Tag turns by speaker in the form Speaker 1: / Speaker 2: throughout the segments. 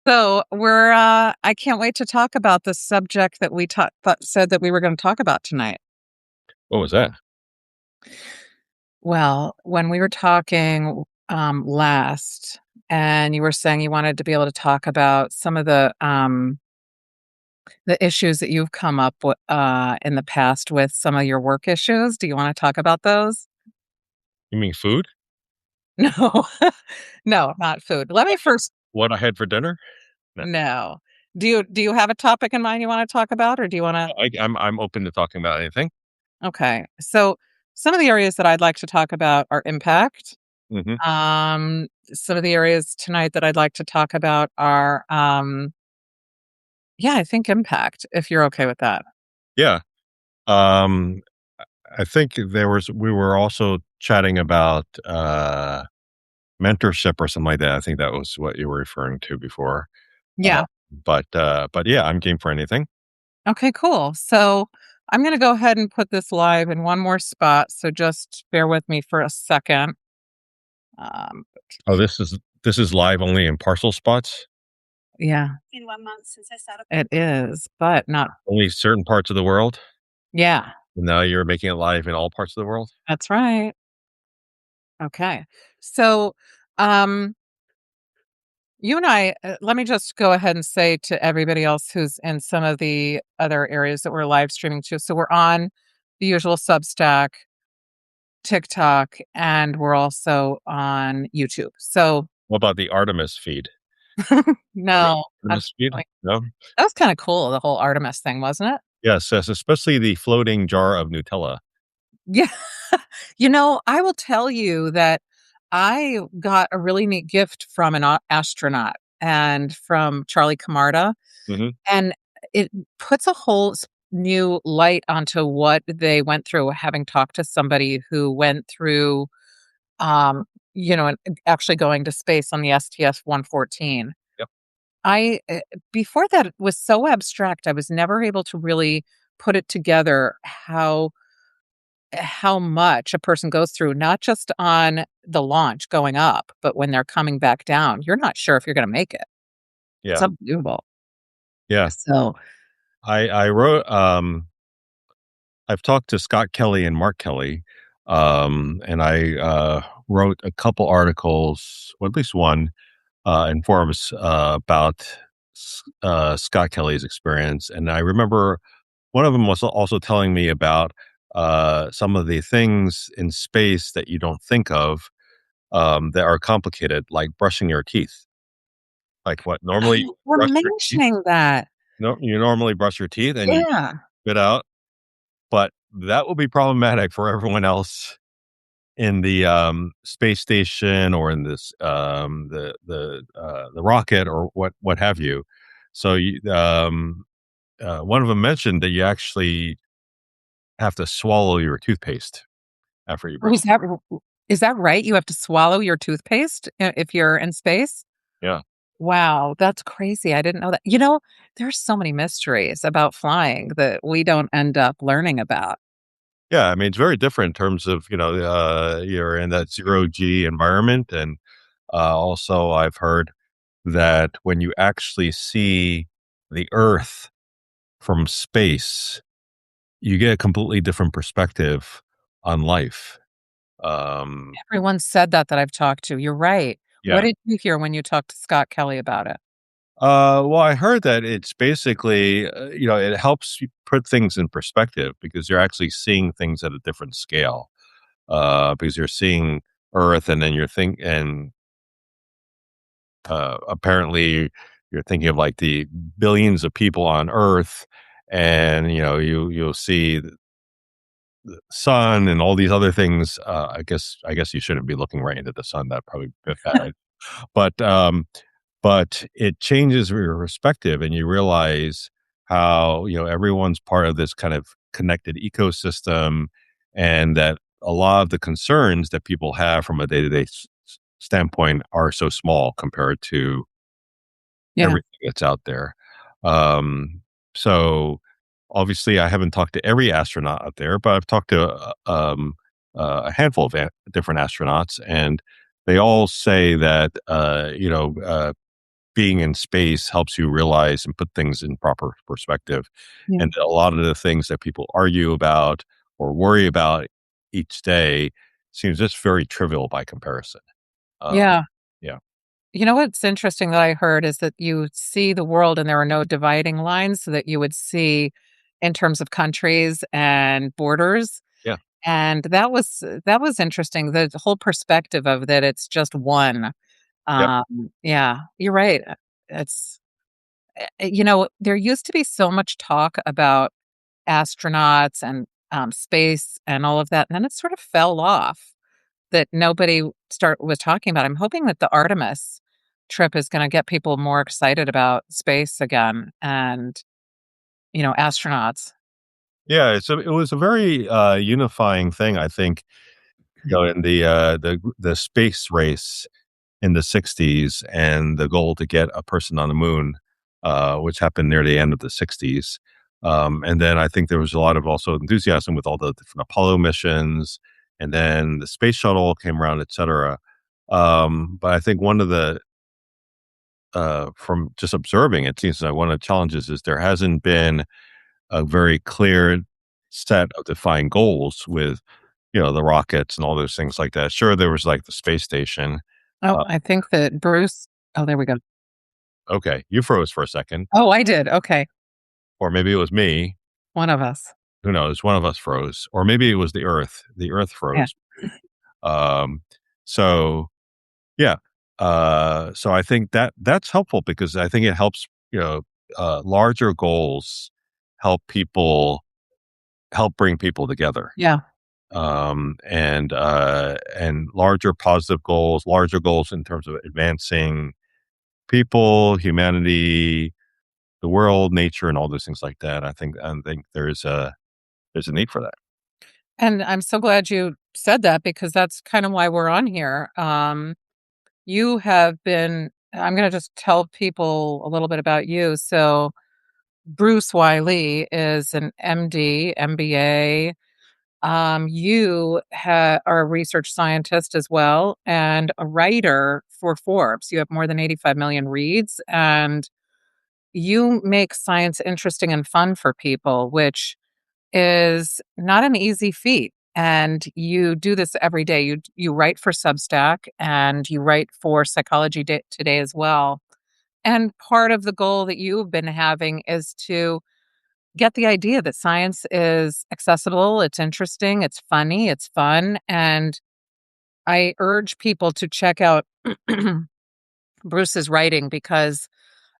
Speaker 1: I can't wait to talk about the subject that we said that we were going to talk about tonight.
Speaker 2: What was that?
Speaker 1: Well, when we were talking last, and you were saying you wanted to be able to talk about some of the issues that you've come up with in the past with some of your work issues. Do you want to talk about those?
Speaker 2: You mean food?
Speaker 1: No, no, not food. Let me first.
Speaker 2: What I had for dinner? No.
Speaker 1: No. Do you have a topic in mind you want to talk about, or do you want to?
Speaker 2: I'm open to talking about anything.
Speaker 1: Okay. So some of the areas that I'd like to talk about are impact.
Speaker 2: Hmm.
Speaker 1: Some of the areas tonight that I'd like to talk about are, yeah, I think impact, if you're okay with that.
Speaker 2: Yeah. Um, I think we were also chatting about mentorship or something like that. I think that was what you were referring to before. Uh,
Speaker 1: Yeah.
Speaker 2: but yeah, I'm game for anything.
Speaker 1: Okay, cool. So I'm going to go ahead and put this live in one more spot. So just bear with me for a second. Um,
Speaker 2: Oh, this is live only in parcel spots.
Speaker 1: yeah, in 1 month since I started. It is, but not.
Speaker 2: Only certain parts of the world.
Speaker 1: Yeah,
Speaker 2: Now you're making it live in all parts of the world.
Speaker 1: that's right. Okay. So, um, you and I, let me just go ahead and say to everybody else who's in some of the other areas that we're live streaming to. So we're on the usual Substack, TikTok, and we're also on YouTube. So
Speaker 2: What about the Artemis feed?
Speaker 1: no,
Speaker 2: Artemis feed?
Speaker 1: unfortunately,
Speaker 2: No.
Speaker 1: that was kind of cool. The whole Artemis thing, wasn't it?
Speaker 2: Yes, yes, especially the floating jar of Nutella.
Speaker 1: Yeah. I will tell you that I got a really neat gift from an astronaut and from Charlie Camarda.
Speaker 2: Mhm.
Speaker 1: And it puts a whole new light onto what they went through, having talked to somebody who went through, um, and actually going to space on the STS-114.
Speaker 2: Yep.
Speaker 1: I before that, it was so abstract. I was never able to really put it together how much a person goes through, not just on the launch going up, but when they're coming back down. You're not sure if you're going to make it. It's
Speaker 2: Yeah.
Speaker 1: unbelievable.
Speaker 2: Yeah.
Speaker 1: So,
Speaker 2: I wrote, I've talked to Scott Kelly and Mark Kelly, and I, wrote a couple articles, or at least one, in forums, about Scott Kelly's experience, and I remember one of them was also telling me about, some of the things in space that you don't think of, that are complicated, like brushing your teeth. Like what? Normally, you
Speaker 1: we're
Speaker 2: brush your teeth.
Speaker 1: mentioning that.
Speaker 2: No, you normally brush your teeth and you
Speaker 1: Yeah.
Speaker 2: spit out, but that will be problematic for everyone else in the space station or in this the rocket or what have you. So one of them mentioned that you actually have to swallow your toothpaste after you
Speaker 1: Oh,
Speaker 2: brush.
Speaker 1: is that right? You have to swallow your toothpaste if you're in space?
Speaker 2: Yeah.
Speaker 1: Wow, that's crazy. I didn't know that. There's so many mysteries about flying that we don't end up learning about.
Speaker 2: Yeah, I mean, it's very different in terms of, you're in that zero G environment. And also, I've heard that when you actually see the Earth from space, you get a completely different perspective on life. Um,
Speaker 1: Everyone said that I've talked to. You're right. What
Speaker 2: yeah.
Speaker 1: did you hear when you talked to Scott Kelly about it?
Speaker 2: Well, I heard that it's basically, it helps you put things in perspective because you're actually seeing things at a different scale. Because you're seeing Earth, and then and apparently you're thinking of like the billions of people on Earth, and you'll see the sun and all these other things. I guess you shouldn't be looking right into the sun. That probably be bad. But it changes your perspective, and you realize how everyone's part of this kind of connected ecosystem, and that a lot of the concerns that people have from a day-to-day standpoint are so small compared to
Speaker 1: Yeah.
Speaker 2: everything that's out there. Um, so obviously, I haven't talked to every astronaut out there, but I've talked to a handful of different astronauts, and they all say that being in space helps you realize and put things in proper perspective.
Speaker 1: Yeah.
Speaker 2: And a lot of the things that people argue about or worry about each day seems just very trivial by comparison. Uh,
Speaker 1: Yeah.
Speaker 2: yeah.
Speaker 1: You know what's interesting that I heard is that you see the world and there are no dividing lines so that you would see in terms of countries and borders.
Speaker 2: Yeah.
Speaker 1: And that was interesting. The whole perspective of that it's just one.
Speaker 2: Yep.
Speaker 1: Yeah, you're right. It's there used to be so much talk about astronauts and space and all of that, and then it sort of fell off that nobody start was talking about. I'm hoping that the Artemis trip is gonna get people more excited about space again and, astronauts.
Speaker 2: Yeah. So it was a very unifying thing, I think, in the space race in the 60s and the goal to get a person on the moon, which happened near the end of the 60s. And then I think there was a lot of also enthusiasm with all the different Apollo missions, and then the space shuttle came around, et cetera. But I think one of the from just observing, it seems like one of the challenges is there hasn't been a very clear set of defined goals with the rockets and all those things like that. Sure, there was like the space station.
Speaker 1: Oh,
Speaker 2: Uh,
Speaker 1: I think that Bruce oh, there we go.
Speaker 2: okay, you froze for a second,
Speaker 1: Oh, I did, okay.
Speaker 2: or maybe it was me.
Speaker 1: One of us.
Speaker 2: Who knows? One of us froze, or maybe it was the Earth. The Earth
Speaker 1: Yeah,
Speaker 2: froze. Um, so yeah, so I think that's helpful because I think it helps. Larger goals help bring people together.
Speaker 1: yeah,
Speaker 2: And larger goals in terms of advancing people, humanity, the world, nature, and all those things like that. I think there's a need for that.
Speaker 1: and I'm so glad you said that because that's kind of why we're on here. You have been I'm gonna just tell people a little bit about you. So, Bruce Wiley is an MD, MBA. Are a research scientist as well and a writer for Forbes. You have more than 85 million reads, and you make science interesting and fun for people, which is not an easy feat. And you do this every day. You write for Substack and you write for Today as well. And part of the goal that you've been having is to get the idea that science is accessible, it's interesting, it's funny, it's fun. And I urge people to check out Bruce's writing because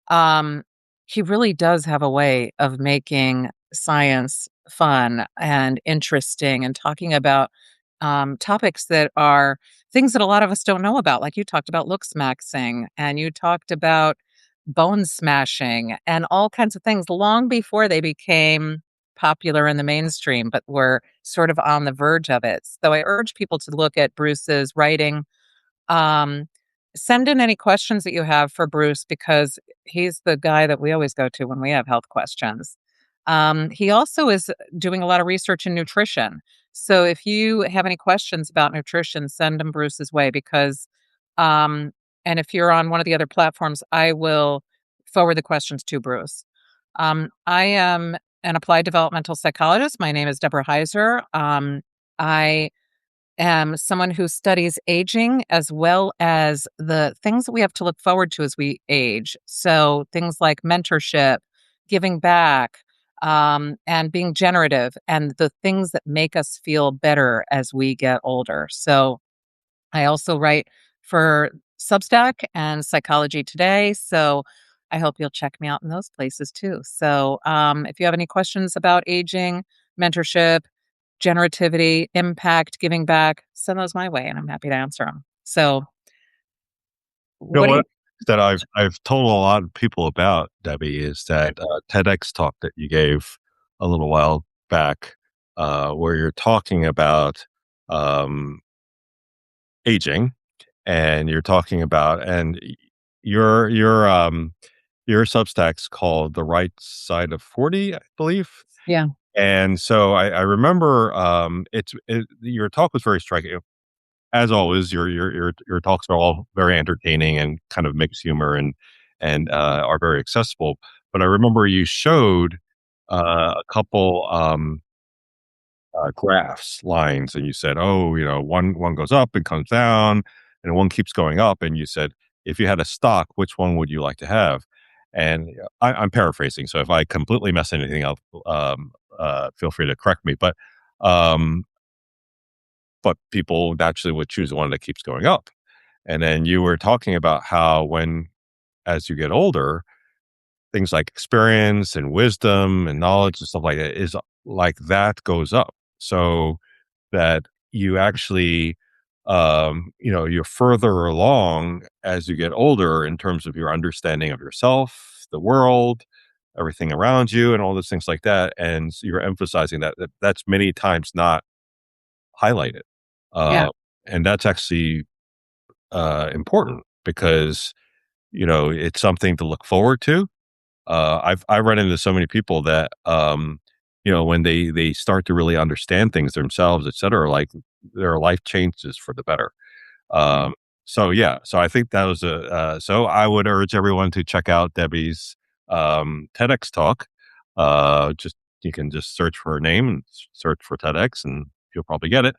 Speaker 1: um, he really does have a way of making science fun and interesting and talking about topics that are things that a lot of us don't know about. Like you talked about look smaxing and you talked about bone smashing and all kinds of things long before they became popular in the mainstream, but were sort of on the verge of it. So I urge people to look at Bruce's writing. um, Send in any questions that you have for Bruce because he's the guy that we always go to when we have health questions. He also is doing a lot of research in nutrition. So if you have any questions about nutrition, send them Bruce's way because, um, and if you're on one of the other platforms, I will forward the questions to Bruce. I am an applied developmental psychologist. My name is Deborah Heiser. I am someone who studies aging as well as the things that we have to look forward to as we age. So things like mentorship, giving back, and being generative, and the things that make us feel better as we get older. So I also write for Substack and Psychology Today. So I hope you'll check me out in those places too. So if you have any questions about aging, mentorship, generativity, impact, giving back, send those my way and I'm happy to answer them. So,
Speaker 2: You know
Speaker 1: what do you
Speaker 2: what that I've told a lot of people about, Debbie, is that TEDx talk that you gave a little while back, where you're talking about um, aging, and you're talking about your your um your Substack's called The Right Side of 40, I believe.
Speaker 1: Yeah,
Speaker 2: And so I remember your talk was very striking. As always, your talks are all very entertaining and kind of mixed humor, and are very accessible. But I remember you showed a couple graphs, lines, and you said, "Oh, one goes up and comes down, and one keeps going up." And you said, "If you had a stock, which one would you like to have?" And I'm paraphrasing, so if I completely mess anything up, feel free to correct me. Um, but people naturally would choose the one that keeps going up. And then you were talking about how as you get older, things like experience and wisdom and knowledge and stuff like that is like that goes up. So that you actually, you're further along as you get older in terms of your understanding of yourself, the world, everything around you, and all those things like that. And you're emphasizing that's many times not highlighted.
Speaker 1: Yeah.
Speaker 2: Uh, and that's actually important because, it's something to look forward to. I run into so many people that, when they start to really understand things themselves, et cetera, like their life changes for the better. Um, so yeah, so I think that was so I would urge everyone to check out Debbie's TEDx talk. Just you can just search for her name and search for TEDx, and you'll probably get it.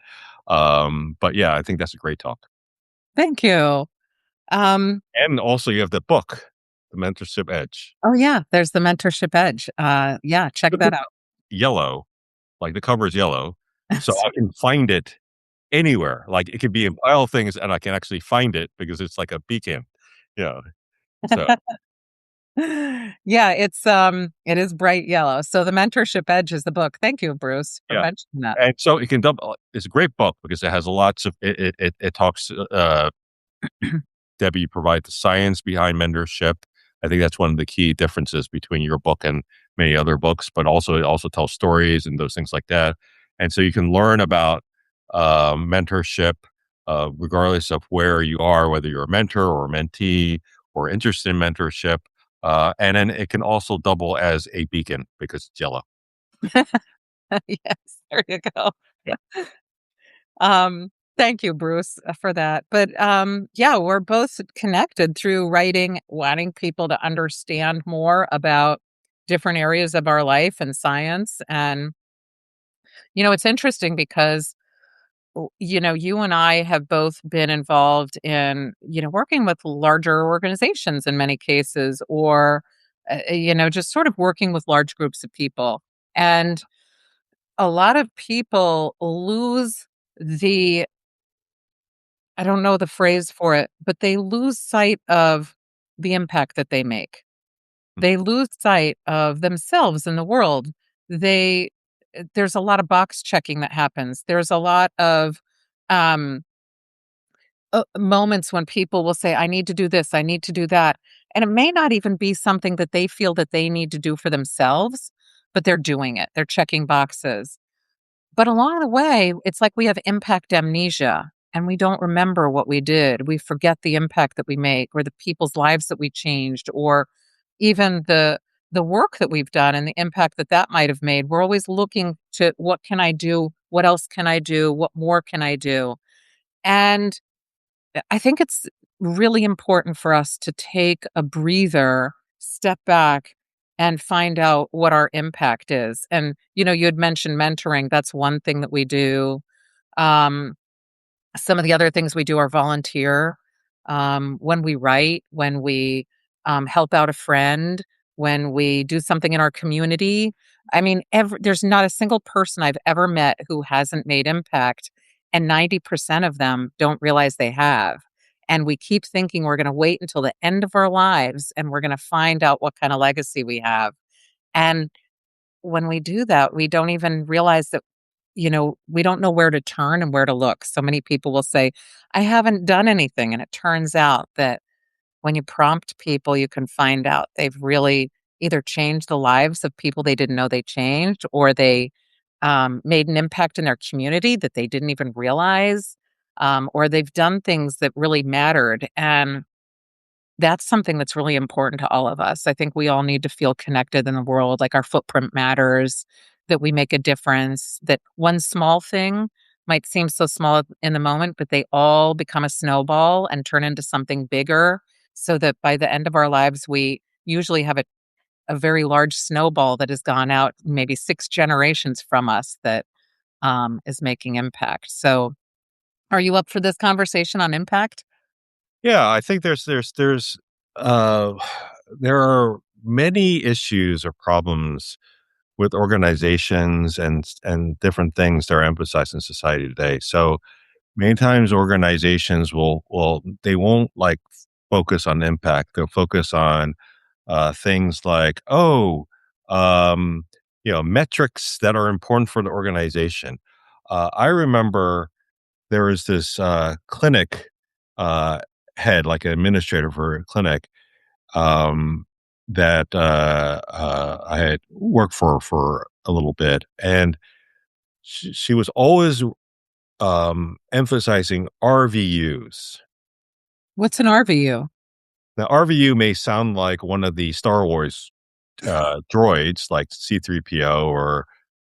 Speaker 2: But yeah, I think that's a great talk.
Speaker 1: Thank you. Um,
Speaker 2: And also, you have the book, The Mentorship Edge.
Speaker 1: oh yeah, there's the mentorship edge. Yeah, check
Speaker 2: Look
Speaker 1: that
Speaker 2: at
Speaker 1: out.
Speaker 2: yellow, like the cover is yellow, so
Speaker 1: That's
Speaker 2: I can find it anywhere. Like it could be in pile of things, and I can actually find it because it's like a beacon. Yeah. So
Speaker 1: yeah, it is bright yellow. So the mentorship edge is the book. Thank you, Bruce, for
Speaker 2: yeah,
Speaker 1: mentioning that.
Speaker 2: and so it can double. It's a great book because it has lots of it talks. Debbie, you provide the science behind mentorship. I think that's one of the key differences between your book and many other books, but also it also tells stories and those things like that. And so you can learn about mentorship, regardless of where you are, whether you're a mentor or a mentee or interested in mentorship. And then it can also double as a beacon because it's yellow.
Speaker 1: Yes, there you go.
Speaker 2: Yeah.
Speaker 1: Thank you, Bruce, for that. But yeah, we're both connected through writing, wanting people to understand more about different areas of our life and science. And it's interesting because you and I have both been involved in, working with larger organizations in many cases, or, just sort of working with large groups of people. And a lot of people lose the, I don't know the phrase for it, but they lose sight of the impact that they make. They lose sight of themselves in the world. There's a lot of box checking that happens. There's a lot of, um, moments when people will say, I need to do this, I need to do that. And it may not even be something that they feel that they need to do for themselves, but they're doing it. They're checking boxes. But along the way, it's like we have impact amnesia and we don't remember what we did. We forget the impact that we make or the people's lives that we changed or even the work that we've done and the impact that that might have made. We're always looking to what can I do? What else can I do? What more can I do? And I think it's really important for us to take a breather, step back, and find out what our impact is. And, you had mentioned mentoring. That's one thing that we do. Um, some of the other things we do are volunteer. When we write, when we help out a friend, when we do something in our community. I mean, there's not a single person I've ever met who hasn't made impact, and 90% of them don't realize they have. And we keep thinking we're going to wait until the end of our lives and we're going to find out what kind of legacy we have. And when we do that, we don't even realize that we don't know where to turn and where to look. So many people will say, I haven't done anything. And it turns out that when you prompt people, you can find out they've really either changed the lives of people they didn't know they changed, or they made an impact in their community that they didn't even realize, or they've done things that really mattered. And that's something that's really important to all of us. I think we all need to feel connected in the world, like our footprint matters, that we make a difference, that one small thing might seem so small in the moment, but they all become a snowball and turn into something bigger, so that by the end of our lives, we usually have a very large snowball that has gone out maybe 6 generations from us that is making impact. So, are you up for this conversation on impact?
Speaker 2: Yeah, I think uh there are many issues or problems with organizations and different things that are emphasized in society today. So many times organizations they won't like focus on impact. They'll focus on things like, um, metrics that are important for the organization. I remember there was this clinic uh, head, like an administrator for a clinic, um, that I had worked for a little bit, and she was always emphasizing RVUs.
Speaker 1: What's an RVU?
Speaker 2: Now, RVU may sound like one of the Star Wars droids, like C3PO or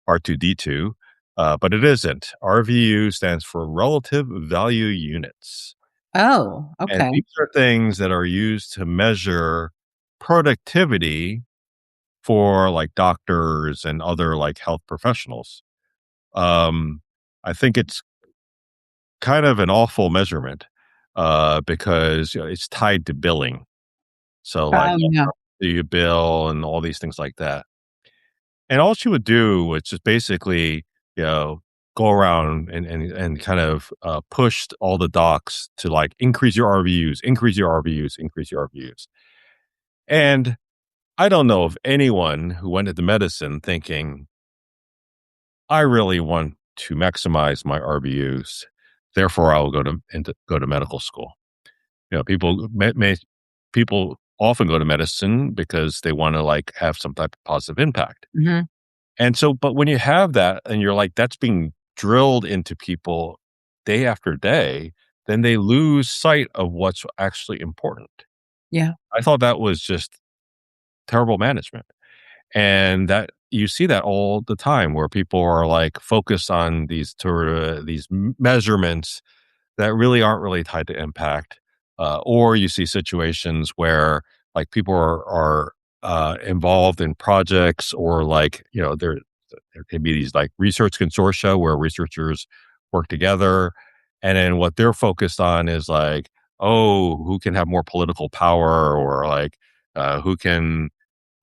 Speaker 2: R2D2, but it isn't. RVU stands for Relative Value Units.
Speaker 1: Oh,
Speaker 2: And
Speaker 1: okay.
Speaker 2: these are things that are used to measure productivity for like doctors and other like health professionals. Um, I think it's kind of an awful measurement because it's tied to billing. So, like,
Speaker 1: Yeah.
Speaker 2: do you bill and all these things like that. And all she would do was just basically, you know, go around and kind of push all the docs to like increase your RVUs, increase your RVUs, increase your RVUs. And I don't know of anyone who went into medicine thinking, I really want to maximize my RVUs. Therefore, I will go to medical school. People often go to medicine because they want to like have some type of positive impact.
Speaker 1: Mhm.
Speaker 2: And so, but when you have that and you're like, that's being drilled into people day after day, then they lose sight of what's actually important.
Speaker 1: Yeah.
Speaker 2: I thought that was just terrible management. And that you see that all the time where people are like focused on these measurements that really aren't really tied to impact. Or you see situations where like people are involved in projects or like, there can be these like research consortia where researchers work together. And then what they're focused on is like, oh, who can have more political power or like who can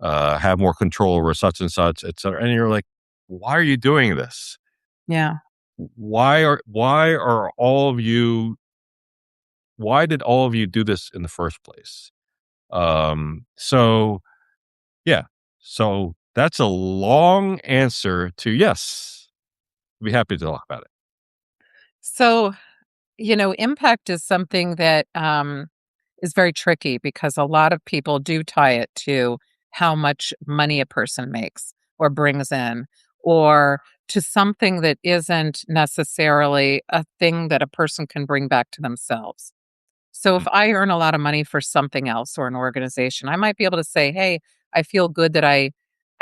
Speaker 2: have more control over such and such, et cetera. And you're like, why are you doing this?
Speaker 1: Yeah.
Speaker 2: Why are all of you why did all of you do this in the first place? So yeah. So that's a long answer to yes. I'd be happy to talk about it.
Speaker 1: So, impact is something that is very tricky because a lot of people do tie it to how much money a person makes or brings in, or to something that isn't necessarily a thing that a person can bring back to themselves. So if
Speaker 2: Mm,
Speaker 1: I earn a lot of money for something else or an organization, I might be able to say, "Hey, I feel good that I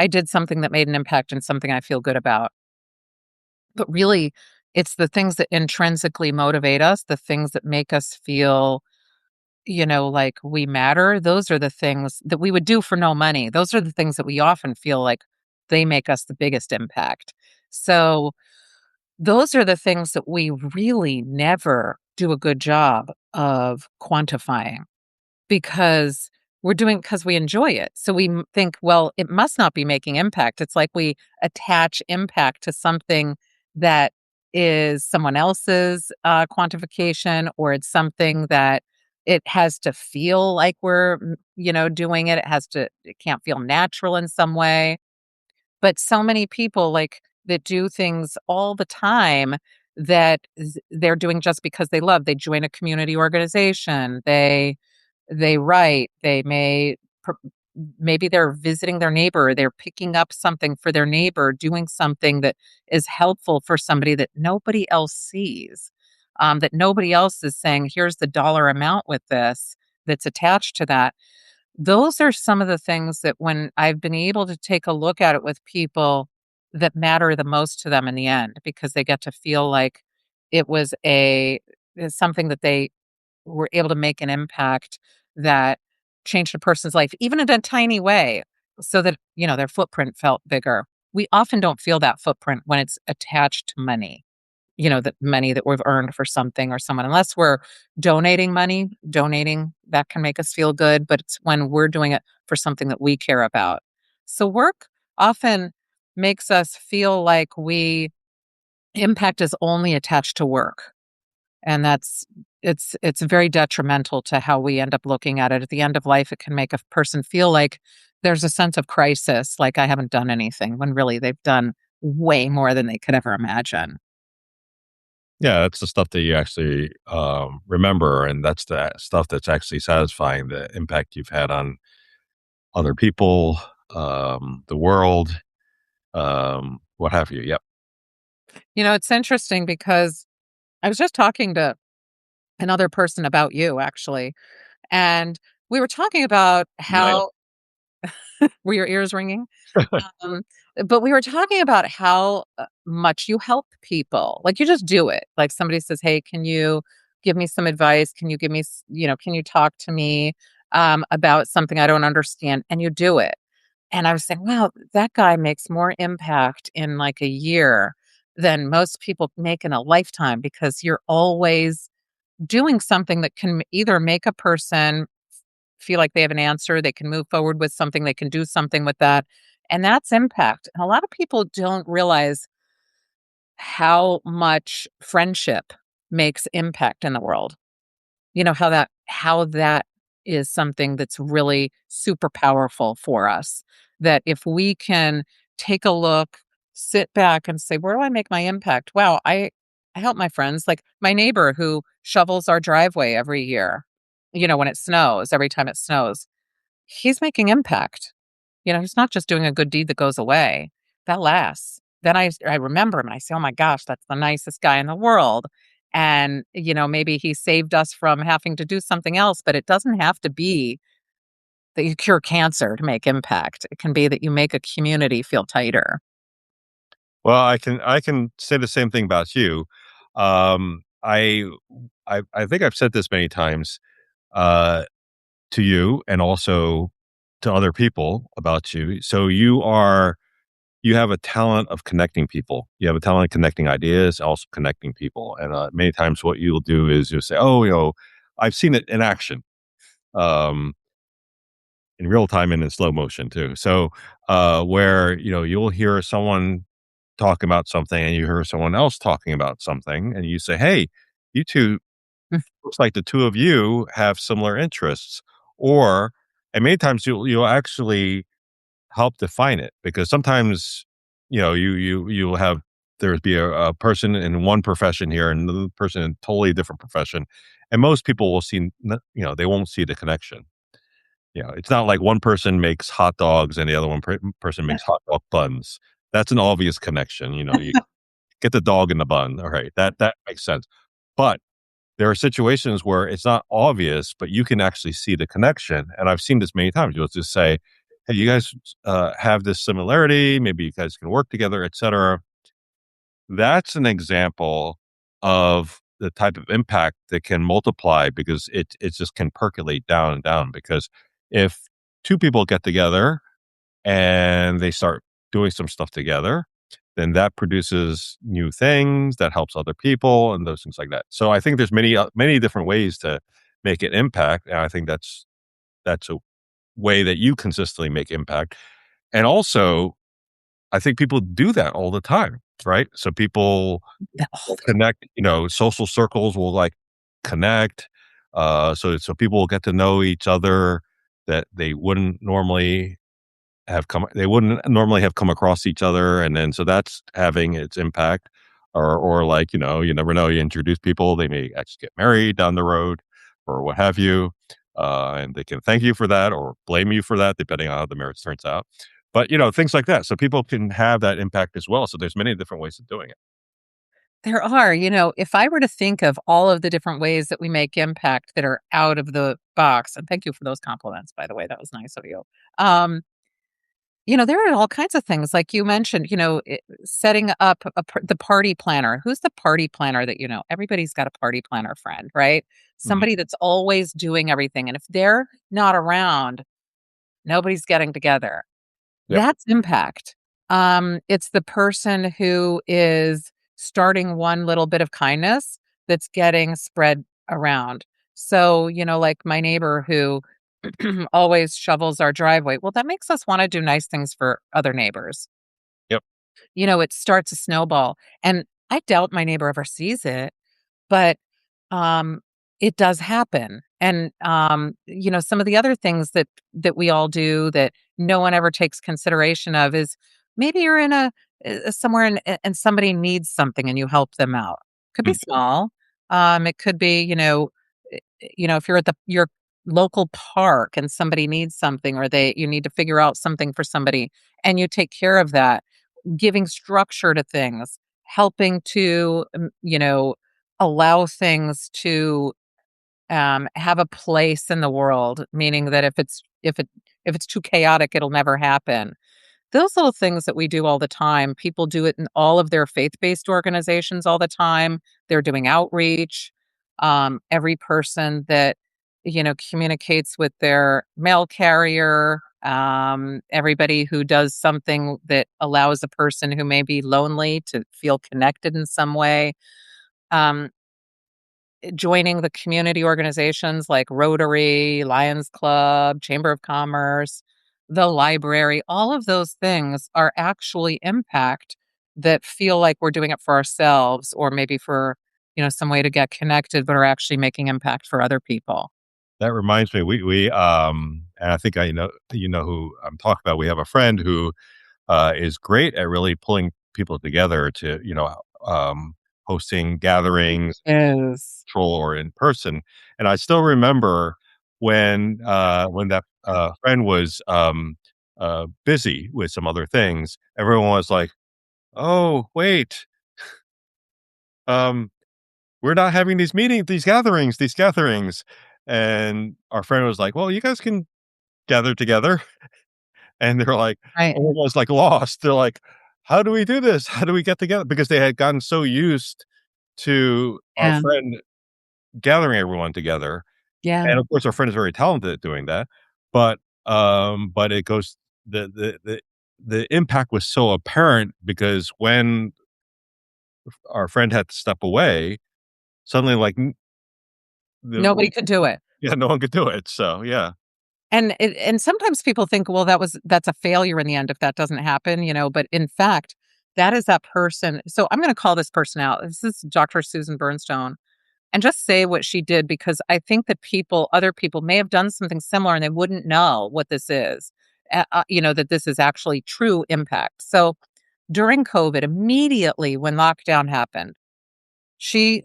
Speaker 1: did something that made an impact and something I feel good about." But really, it's the things that intrinsically motivate us, the things that make us feel, like we matter. Those are the things that we would do for no money. Those are the things that we often feel like they make us the biggest impact. So, those are the things that we really never do a good job of quantifying because we're doing because we enjoy it. So think, well, it must not be making impact. It's like we attach impact to something that is someone else's quantification, or it's something that it has to feel like we're, doing it. It can't feel natural in some way. But so many people like that do things all the time that they're doing just because they love. They join a community organization. They write, maybe they're visiting their neighbor, they're picking up something for their neighbor, doing something that is helpful for somebody that nobody else sees, that nobody else is saying, "Here's the dollar amount with this," that's attached to that. Those are some of the things that when I've been able to take a look at it with people that matter the most to them in the end, because they get to feel like it was something that they were able to make an impact that changed a person's life, even in a tiny way, so that, their footprint felt bigger. We often don't feel that footprint when it's attached to money, that money that we've earned for something or someone, unless we're donating that can make us feel good, but it's when we're doing it for something that we care about. So work often makes us feel like impact is only attached to work. And it's very detrimental to how we end up looking at it. At the end of life, it can make a person feel like there's a sense of crisis, like I haven't done anything, when really they've done way more than they could ever imagine.
Speaker 2: Yeah, that's the stuff that you actually remember, and that's the stuff that's actually satisfying. The impact you've had on other people, the world, what have you. Yep.
Speaker 1: It's interesting because I was just talking to another person about you, actually, and we were talking about
Speaker 2: Nice.
Speaker 1: how were your ears ringing? Um, but we were talking about how much you help people. Like you just do it. Like somebody says, "Hey, can you give me some advice? Can you give me, can you talk to me about something I don't understand?" And you do it. And I was saying, "Wow, that guy makes more impact in like a year than most people make in a lifetime because you're always doing something that can either make a person feel like they have an answer, they can move forward with something, they can do something with that, and that's impact. And a lot of people don't realize how much friendship makes impact in the world. How that is something that's really super powerful for us. That if we can take a look, sit back and say, where do I make my impact? Wow, I help my friends, like my neighbor who shovels our driveway every year, when it snows, every time it snows. He's making impact. He's not just doing a good deed that goes away. That lasts. Then I remember him and I say, "Oh my gosh, that's the nicest guy in the world." And, maybe he saved us from having to do something else, but it doesn't have to be that you cure cancer to make impact. It can be that you make a community feel tighter.
Speaker 2: Well, I can say the same thing about you. Um, I I think I've said this many times uh, to you, and also to other people about you. So you have a talent of connecting people. You have a talent of connecting ideas, also connecting people. And many times, what you'll do is you'll say, "Oh, I've seen it in action." Um, in real time and in slow motion too. So, where you'll hear someone talking about something, and you hear someone else talking about something, and you say, "Hey, you two, looks like the two of you have similar interests," or and many times you'll actually help define it, because sometimes you'll have there's be a person in one profession here and another person in a totally different profession, and most people will see they won't see the connection. It's not like one person makes hot dogs and the other person makes hot dog buns. That's an obvious connection. You get the dog in the bun. All right, that makes sense. But there are situations where it's not obvious, but you can actually see the connection. And I've seen this many times. You'll just say, "Hey, you guys have this similarity. Maybe you guys can work together, etc." That's an example of the type of impact that can multiply, because it just can percolate down and down. Because if two people get together and they start doing some stuff together, then that produces new things that helps other people and those things like that. So I think there's many different ways to make an impact, and I think that's a way that you consistently make impact. And also, I think people do that all the time, right? So people
Speaker 1: All
Speaker 2: will
Speaker 1: the
Speaker 2: connect. Social circles will like connect. So people will get to know each other that they wouldn't normally have come across each other, and then so that's having its impact. Or like, you never know, you introduce people, they may actually get married down the road or what have you, and they can thank you for that or blame you for that, depending on how the marriage turns out. But things like that, so people can have that impact as well. So there's many different ways of doing it.
Speaker 1: There are, if I were to think of all of the different ways that we make impact that are out of the box, and thank you for those compliments, by the way, that was nice of you. Um, There are all kinds of things, like you mentioned, setting up the party planner. Who's the party planner that you know? Everybody's got a party planner friend, right?
Speaker 2: Mhm.
Speaker 1: Somebody that's always doing everything, and if they're not around, nobody's getting together.
Speaker 2: Yep.
Speaker 1: That's impact. It's the person who is starting one little bit of kindness that's getting spread around. So, like my neighbor who always shovels our driveway. Well, that makes us want to do nice things for other neighbors.
Speaker 2: Yep.
Speaker 1: It starts a snowball. And I doubt my neighbor ever sees it, but, um, it does happen, and, some of the other things that we all do that no one ever takes consideration of is maybe you're in somewhere and somebody needs something and you help them out. Could be
Speaker 2: Mm.
Speaker 1: small, it could be, if you're at your local park and somebody needs something or you need to figure out something for somebody and you take care of that, giving structure to things, helping to, allow things to have a place in the world, meaning that if it's too chaotic, it'll never happen. Those little things that we do all the time, people do it in all of their faith-based organizations all the time. They're doing outreach. Every person that, communicates with their mail carrier, everybody who does something that allows a person who may be lonely to feel connected in some way. Um, Joining the community organizations like Rotary, Lions Club, Chamber of Commerce, the library, all of those things are actually impact that feel like we're doing it for ourselves or maybe for, some way to get connected, but are actually making impact for other people.
Speaker 2: That reminds me, and I think I know you know who I'm talking about. We have a friend who is great at really pulling people together to, hosting gatherings,
Speaker 1: Is
Speaker 2: or in person. And I still remember when that friend was busy with some other things. Everyone was like, "Oh, wait, um, we're not having these gatherings." And our friend was like, "Well, you guys can gather together." And they're like,
Speaker 1: right.
Speaker 2: almost like lost. They're like, "How do we do this? How do we get together?" Because they had gotten so used to our
Speaker 1: Yeah.
Speaker 2: friend gathering everyone together.
Speaker 1: Yeah.
Speaker 2: And of course, our friend is very talented at doing that. But, but it goes the impact was so apparent because when our friend had to step away, suddenly, like, n the
Speaker 1: Nobody could do it.
Speaker 2: yeah, no one could do it. So, yeah.
Speaker 1: And sometimes people think, well, that's a failure in the end if that doesn't happen, but in fact, that is that person. So I'm gonna call this person out. This is Dr. Susan Bernstone, and just say what she did because I think that other people may have done something similar and they wouldn't know what this is. That this is actually true impact. So during COVID, immediately when lockdown happened, she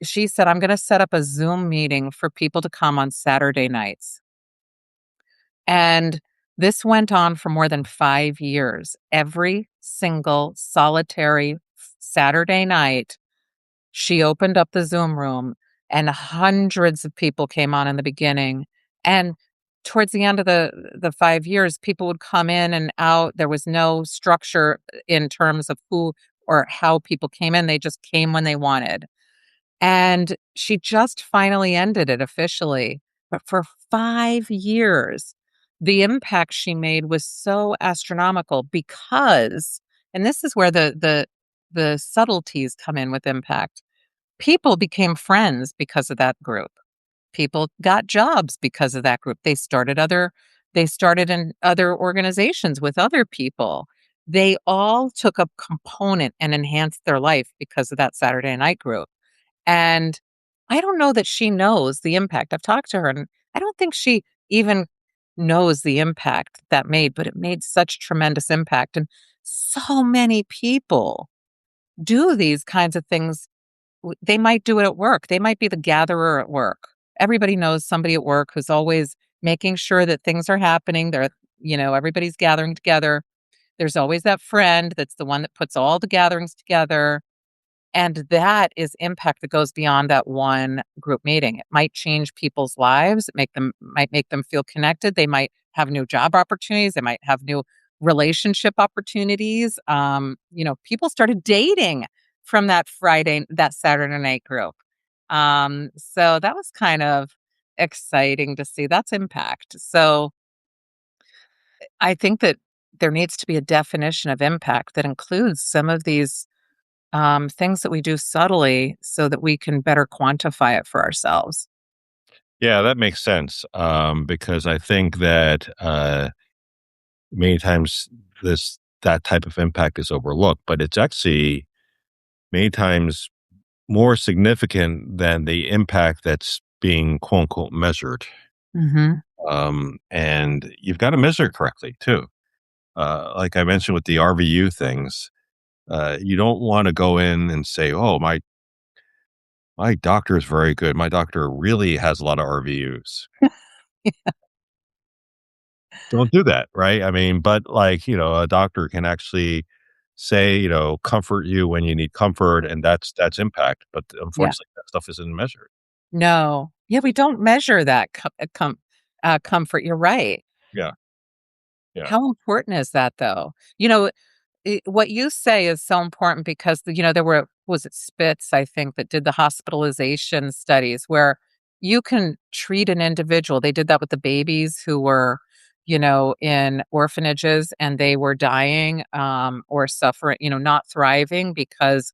Speaker 1: she said, I'm gonna set up a Zoom meeting for people to come on Saturday nights. And this went on for more than 5 years. Every single solitary Saturday night, she opened up the Zoom room, and hundreds of people came on in the beginning, and towards the end of the 5 years, people would come in and out. There was no structure in terms of who or how people came in. They just came when they wanted. And she just finally ended it officially. But for 5 years, the impact she made was so astronomical because and this is where the subtleties come in with impact. People became friends because of that group. People got jobs because of that group. They started in other organizations with other people. They all took a component and enhanced their life because of that Saturday night group. And I don't know that she knows the impact. I've talked to her, and I don't think she even knows the impact that made, but it made such tremendous impact. And so many people do these kinds of things. They might do it at work. They might be the gatherer at work. Everybody knows somebody at work who's always making sure that things are happening. Everybody's gathering together. There's always that friend that's the one that puts all the gatherings together, and that is impact that goes beyond that one group meeting. It might change people's lives, might make them feel connected. They might have new job opportunities. They might have new relationship opportunities. People started dating from that Saturday night group. So that was kind of exciting to see. That's impact. So I think that there needs to be a definition of impact that includes some of these things that we do subtly so that we can better quantify it for ourselves.
Speaker 2: Yeah, that makes sense, because I think that, many times that type of impact is overlooked, but it's actually many times more significant than the impact that's being quote unquote measured.
Speaker 1: Hmm.
Speaker 2: And you've got to measure it correctly too. Like I mentioned with the RVU things, you don't want to go in and say, "Oh, my doctor is very good. My doctor really has a lot of RVUs." Don't do that, right? I mean, but like, a doctor can actually say, comfort you when you need comfort, and that's impact. But
Speaker 1: Yeah.
Speaker 2: unfortunately, that stuff isn't measured.
Speaker 1: No. Yeah, we don't measure that comfort. You're right.
Speaker 2: Yeah, yeah,
Speaker 1: How important is that, though? What you say is so important because there was it Spitz, I think, that did the hospitalization studies where you can treat an individual. They did that with the babies who were, in orphanages and they were dying, or suffering, not thriving because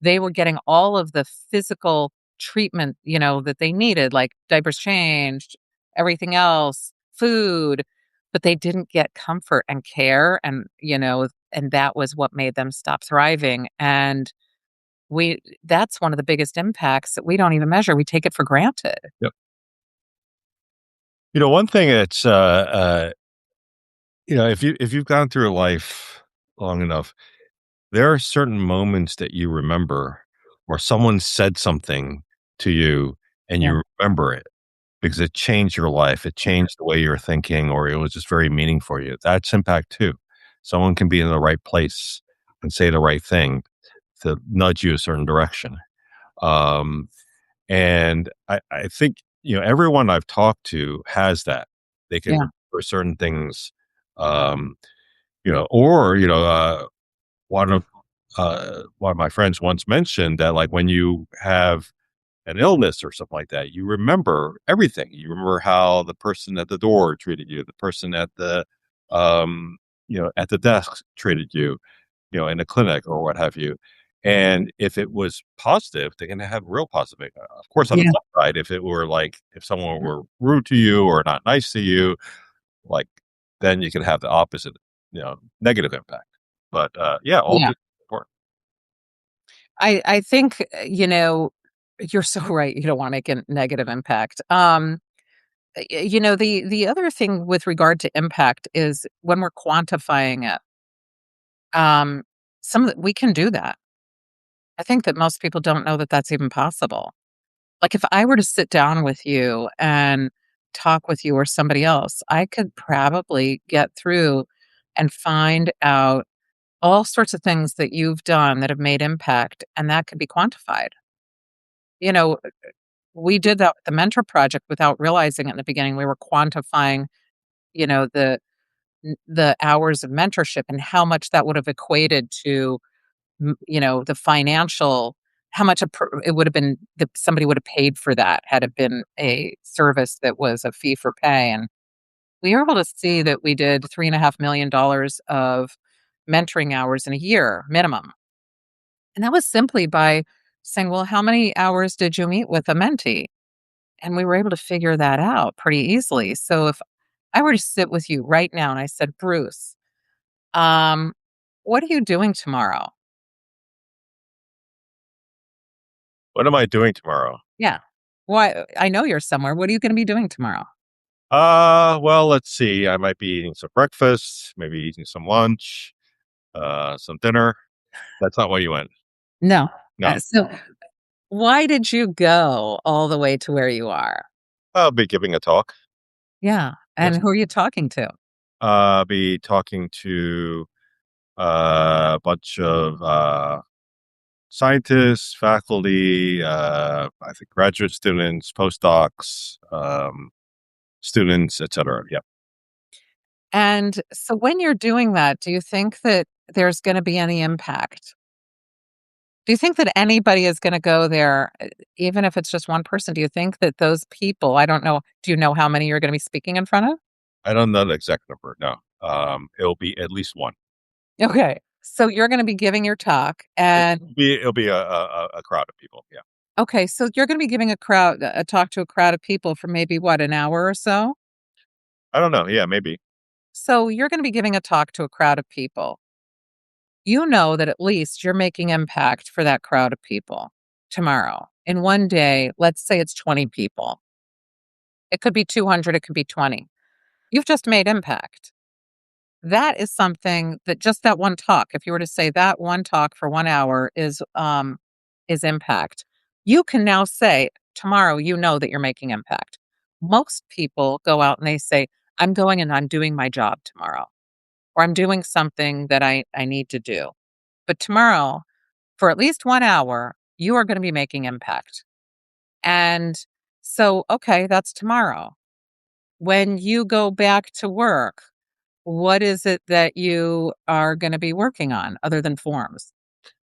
Speaker 1: they were getting all of the physical treatment, that they needed, like diapers changed, everything else, food, but they didn't get comfort and care, and that was what made them stop thriving. And we that's one of the biggest impacts that we don't even measure. We take it for granted.
Speaker 2: yep. One thing that's, if you've gone through life long enough, there are certain moments that you remember, or someone said something to you, and
Speaker 1: Yeah.
Speaker 2: you remember it because it changed your life. It changed the way you're thinking, or it was just very meaningful for you. That's impact too. Someone can be in the right place and say the right thing to nudge you a certain direction. Um, and I think, everyone I've talked to has that. They can
Speaker 1: Yeah.
Speaker 2: remember certain things, um, or, one of my friends once mentioned that, like, when you have an illness or something like that, you remember everything. You remember how the person at the door treated you, the person um, at the desk treated you, in a clinic or what have you. And if it was positive, they're going to have real positive. Of course, on the
Speaker 1: Yeah.
Speaker 2: flip side, if someone were rude to you or not nice to you, like, then you can have the opposite, negative impact. But yeah, all
Speaker 1: Yeah.
Speaker 2: good. Important.
Speaker 1: I think, you're so right. You don't want to make a negative impact. The other thing with regard to impact is when we're quantifying it, um, we can do that. I think that most people don't know that that's even possible. Like, if I were to sit down with you and talk with you or somebody else, I could probably get through and find out all sorts of things that you've done that have made impact, and that could be quantified. You know, we did that with the mentor project without realizing it in the beginning. We were quantifying, you know, the the hours of mentorship and how much that would have equated to, the financial, how much it would have been that somebody would have paid for that had it been a service that was a fee for pay. And we were able to see that we did $3.5 million of mentoring hours in a year minimum. And that was simply by saying, well, how many hours did you meet with a mentee? And we were able to figure that out pretty easily. So if I were to sit with you right now and I said, Bruce, um, what are you doing tomorrow?
Speaker 2: What am I doing tomorrow?
Speaker 1: Yeah. Why? I know you're somewhere. What are you going to be doing tomorrow?
Speaker 2: Well, let's see. I might be eating some breakfast, maybe eating some lunch, some dinner. That's not what you went.
Speaker 1: No.
Speaker 2: No,
Speaker 1: So why did you go all the way to where you are?
Speaker 2: I'll be giving a talk.
Speaker 1: Yeah. And
Speaker 2: Yes.
Speaker 1: who are you talking to?
Speaker 2: I'll be talking to a bunch of scientists, faculty, I think graduate students, postdocs, students, etc. Yeah.
Speaker 1: And so when you're doing that, do you think that there's gonna be any impact? Do you think that anybody is gonna go there, even if it's just one person? Do you think that those people I don't know, do you know how many you're gonna be speaking in front of?
Speaker 2: I don't know the exact number, no. It'll be at least one.
Speaker 1: Okay. So you're gonna be giving your talk and
Speaker 2: It'll be a crowd of people, yeah.
Speaker 1: okay, so you're gonna be giving a talk to a crowd of people for maybe, what, an hour or so?
Speaker 2: I don't know, yeah, maybe.
Speaker 1: So you're gonna be giving a talk to a crowd of people. You know that at least you're making impact for that crowd of people tomorrow. In one day, let's say it's 20 people. It could be 200, it could be 20. You've just made impact. That is something that just that one talk, if you were to say that one talk for 1 hour is impact. You can now say tomorrow, you know that you're making impact. Most people go out and they say, I'm going and I'm doing my job tomorrow, or I'm doing something that I need to do. But tomorrow, for at least 1 hour, you are going to be making impact. And so, okay, that's tomorrow. When you go back to work, what is it that you are gonna be working on other than forms?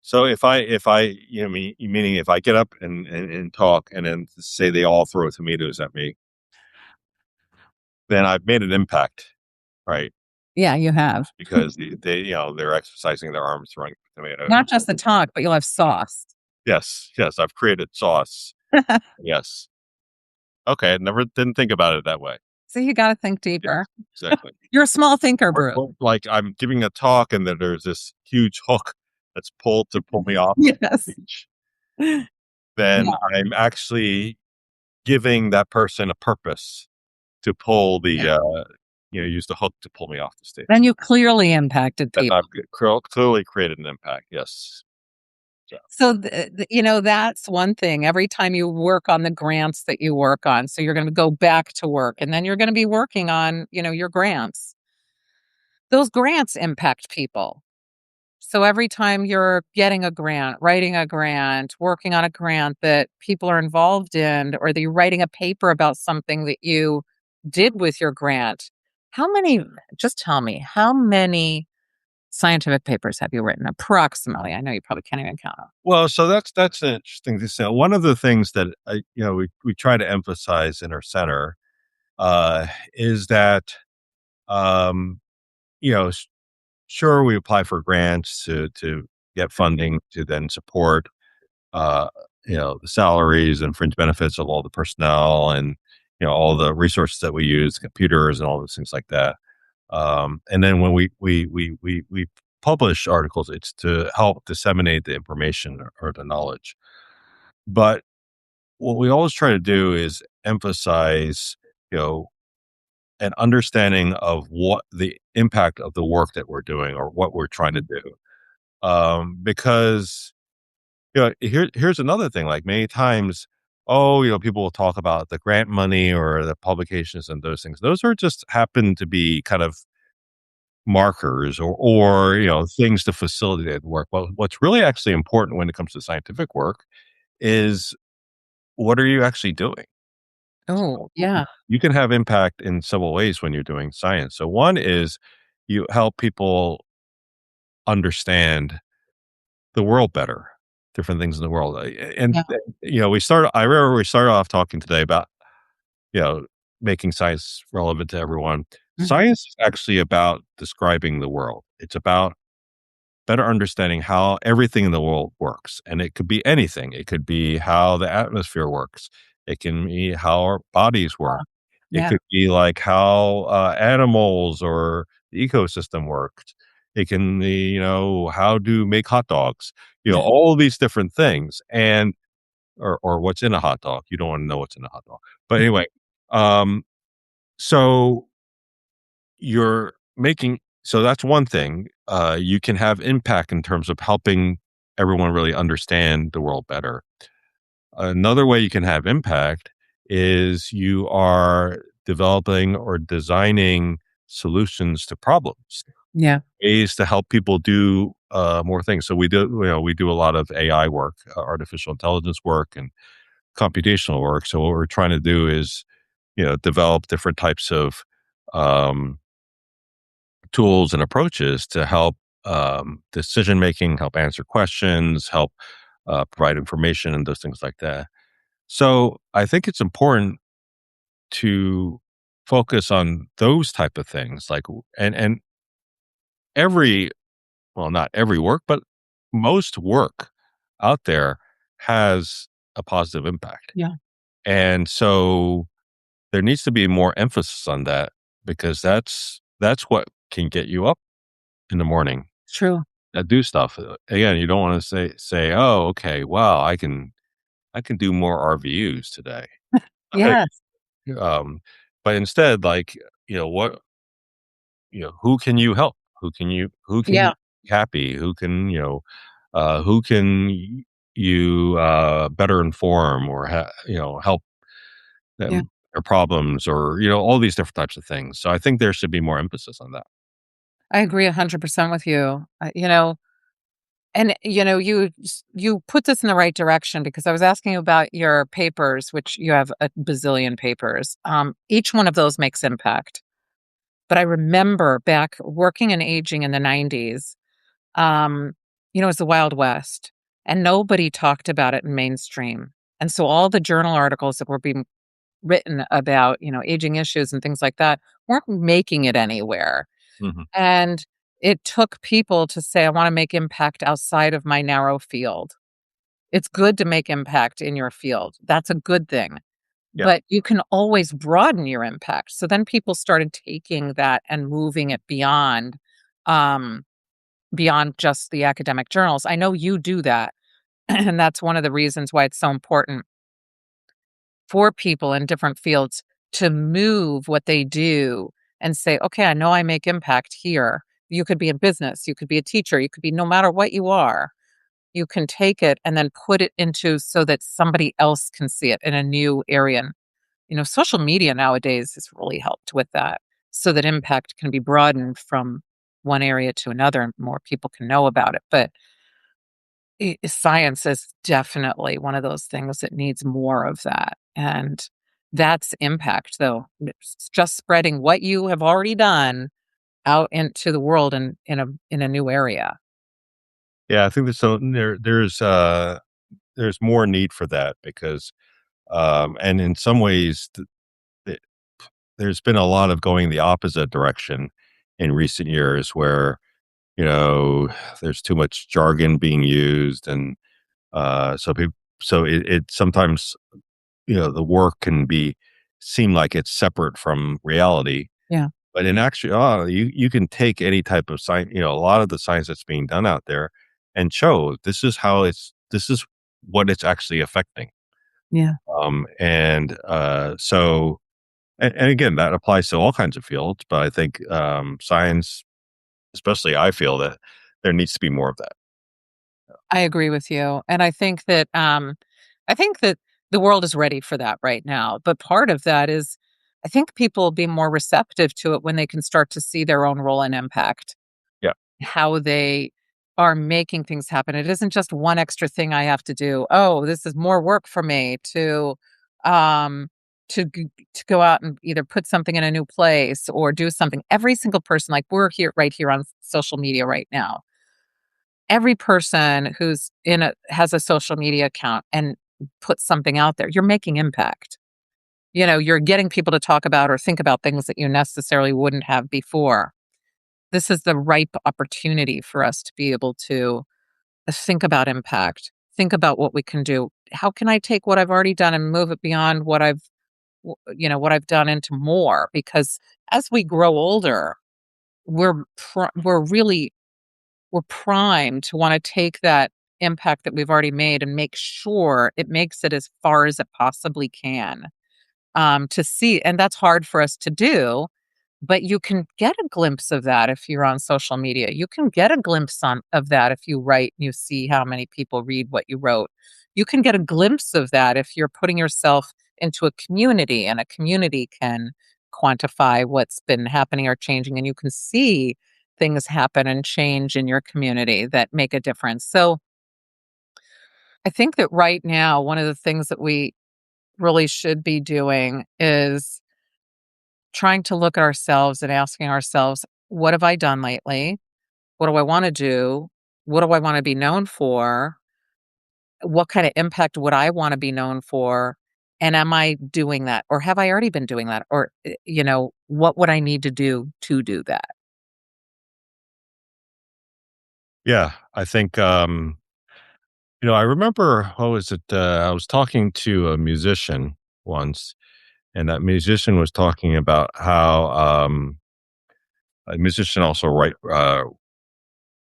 Speaker 2: So if I meaning if I get up and talk and then say they all throw tomatoes at me, then I've made an impact, right?
Speaker 1: Yeah, you have.
Speaker 2: Because they're exercising their arms throwing tomatoes.
Speaker 1: Not just the talk, but you'll have sauce.
Speaker 2: Yes, yes, I've created sauce. Yes. Okay, I never didn't think about it that way.
Speaker 1: So you gotta think
Speaker 2: Yes,
Speaker 1: deeper.
Speaker 2: exactly.
Speaker 1: You're a small thinker, Bruce.
Speaker 2: Or like I'm giving a talk and then there's this huge hook that's pulled to pull me off
Speaker 1: Yes.
Speaker 2: the stage. Then
Speaker 1: Yeah,
Speaker 2: I'm actually giving that person a purpose to pull
Speaker 1: yeah.
Speaker 2: use the hook to pull me off the stage.
Speaker 1: Then you clearly impacted
Speaker 2: And
Speaker 1: people.
Speaker 2: I've clearly created an impact. Yes. So,
Speaker 1: So, that's one thing. Every time you work on the grants that you work on, so you're gonna go back to work, and then you're gonna be working on, your grants. Those grants impact people. So every time you're getting a grant, writing a grant, working on a grant that people are involved in, or that you're writing a paper about something that you did with your grant, how many, just tell me, how many scientific papers have you written approximately? I know you probably can't even count them.
Speaker 2: well, so that's interesting to say. One of the things that we try to emphasize in our center is that um, you know s- sure we apply for grants to get funding to then support uh, the salaries and fringe benefits of all the personnel and all the resources that we use, computers and all those things like that. And then when we publish articles, it's to help disseminate the information or the knowledge. But what we always try to do is emphasize, you know, an understanding of what the impact of the work that we're doing or what we're trying to do. Because here's another thing. Like many times, oh, people will talk about the grant money or the publications and those things. Those are just happen to be kind of markers or things to facilitate the work. But what's really actually important when it comes to scientific work is what are you actually doing?
Speaker 1: Oh,
Speaker 2: So
Speaker 1: yeah.
Speaker 2: you can have impact in several ways when you're doing science. So one is you help people understand the world better, different things in the world. And
Speaker 1: Yeah.
Speaker 2: I remember we started off talking today about, you know, making science relevant to everyone.
Speaker 1: Mhm.
Speaker 2: Science is actually about describing the world. It's about better understanding how everything in the world works. And it could be anything. It could be how the atmosphere works. It can be how our bodies work. It
Speaker 1: Yeah.
Speaker 2: could be like how animals or the ecosystem works. It can be, how to make hot dogs,
Speaker 1: Yeah.
Speaker 2: all of these different things. And, or what's in a hot dog. You don't want to know what's in a hot dog. But anyway, um, so you're making so that's one thing. You can have impact in terms of helping everyone really understand the world better. Another way you can have impact is you are developing or designing solutions to problems,
Speaker 1: Yeah.
Speaker 2: ways to help people do more things. So we do a lot of AI work, artificial intelligence work, and computational work. So what we're trying to do is develop different types of um, tools and approaches to help decision making, help answer questions, help provide information, and those things like that. So I think it's important to focus on those type of things, like and every well, not every work, but most work out there has a positive impact,
Speaker 1: Yeah.
Speaker 2: and so there needs to be more emphasis on that because that's what can get you up in the morning
Speaker 1: True.
Speaker 2: do stuff. Again, you don't want to say, "Oh, okay, wow, I can do more RVUs today."
Speaker 1: Yes.
Speaker 2: um, but instead, like, what who can you help? Who can you
Speaker 1: Yeah.
Speaker 2: happy? Who can you better inform or help
Speaker 1: Yeah.
Speaker 2: them their problems or all these different types of things. So I think there should be more emphasis on that.
Speaker 1: I agree 100% with you. And, you put this in the right direction because I was asking you about your papers, which you have a bazillion papers. Each one of those makes impact. But I remember back working in aging in the 90s, um, it was the Wild West, and nobody talked about it in mainstream. And so all the journal articles that were being written about, aging issues and things like that weren't making it anywhere.
Speaker 2: Mhm.
Speaker 1: And it took people to say, I want to make impact outside of my narrow field. It's good to make impact in your field. That's a good thing.
Speaker 2: Yeah.
Speaker 1: But you can always broaden your impact. So then people started taking that and moving it um, beyond just the academic journals. I know you do that. And that's one of the reasons why it's so important for people in different fields to move what they do and say, okay, I know I make impact here. You could be in business, you could be a teacher, you could be no matter what you are, you can take it and then put it into so that somebody else can see it in a new area. And, social media nowadays has really helped with that so that impact can be broadened from one area to another and more people can know about it. But science is definitely one of those things that needs more of that, and that's impact, though. It's just spreading what you have already done out into the world and in a new area.
Speaker 2: Yeah, I think there's more need for that because and in some ways th- there's been a lot of going the opposite direction in recent years where you know there's too much jargon being used and so people so it sometimes the work can be seem like it's separate from reality.
Speaker 1: Yeah,
Speaker 2: But in actually, oh, you can take any type of science, a lot of the science that's being done out there, and show this is what it's actually affecting.
Speaker 1: yeah.
Speaker 2: And again, that applies to all kinds of fields, but I think science, especially, I feel that there needs to be more of that.
Speaker 1: I agree with you, and I think that the world is ready for that right now, but part of that is I think people will be more receptive to it when they can start to see their own role and impact.
Speaker 2: Yeah,
Speaker 1: How they are making things happen. It isn't just one extra thing I have to do. Oh, this is more work for me um to go out and either put something in a new place or do something. Every single person, like we're here right here on social media right now. Every person who's in a has a social media account and puts something out there, you're making impact. You're getting people to talk about or think about things that you necessarily wouldn't have before. This is the ripe opportunity for us to be able to think about impact, think about what we can do. How can I take what I've already done and move it beyond what I've done into more? Because as we grow older, we're really we're primed to want to take that impact that we've already made and make sure it makes it as far as it possibly can. To see, and that's hard for us to do, but you can get a glimpse of that if you're on social media. You can get a glimpse of that if you write and you see how many people read what you wrote. You can get a glimpse of that if you're putting yourself into a community and a community can quantify what's been happening or changing and you can see things happen and change in your community that make a difference. So, I think that right now one of the things that we really should be doing is trying to look at ourselves and asking ourselves, What have I done lately? What do I wanna do? What do I wanna be known for? What kinda impact would I wanna be known for? And am I doing that? Or have I already been doing that? Or, what would I need to do that?
Speaker 2: Yeah, I think, I remember, what was it? I was talking to a musician once, and that musician was talking about how, a musician also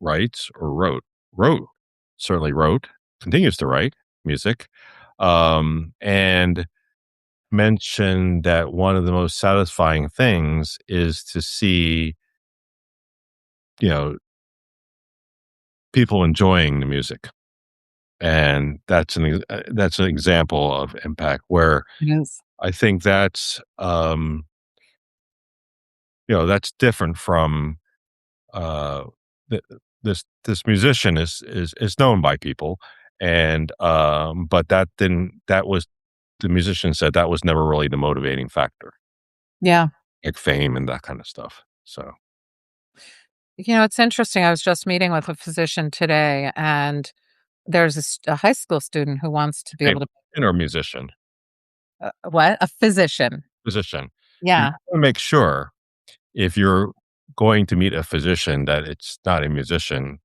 Speaker 2: writes or wrote, certainly wrote, continues to write music, and mentioned that one of the most satisfying things is to see, you know, people enjoying the music. And that's an example of impact where
Speaker 1: It is.
Speaker 2: I think that's different from, uh, th this musician is known by people, and, but that was the musician said that was never really the motivating factor,
Speaker 1: Yeah.
Speaker 2: like fame and that kind of stuff, so
Speaker 1: It's interesting. I was just meeting with a physician today, and there's a high school student who wants to be
Speaker 2: fame
Speaker 1: able to
Speaker 2: or musician,
Speaker 1: what? A physician.
Speaker 2: physician. You
Speaker 1: Yeah.
Speaker 2: wanna make sure if you're going to meet a physician that it's not a musician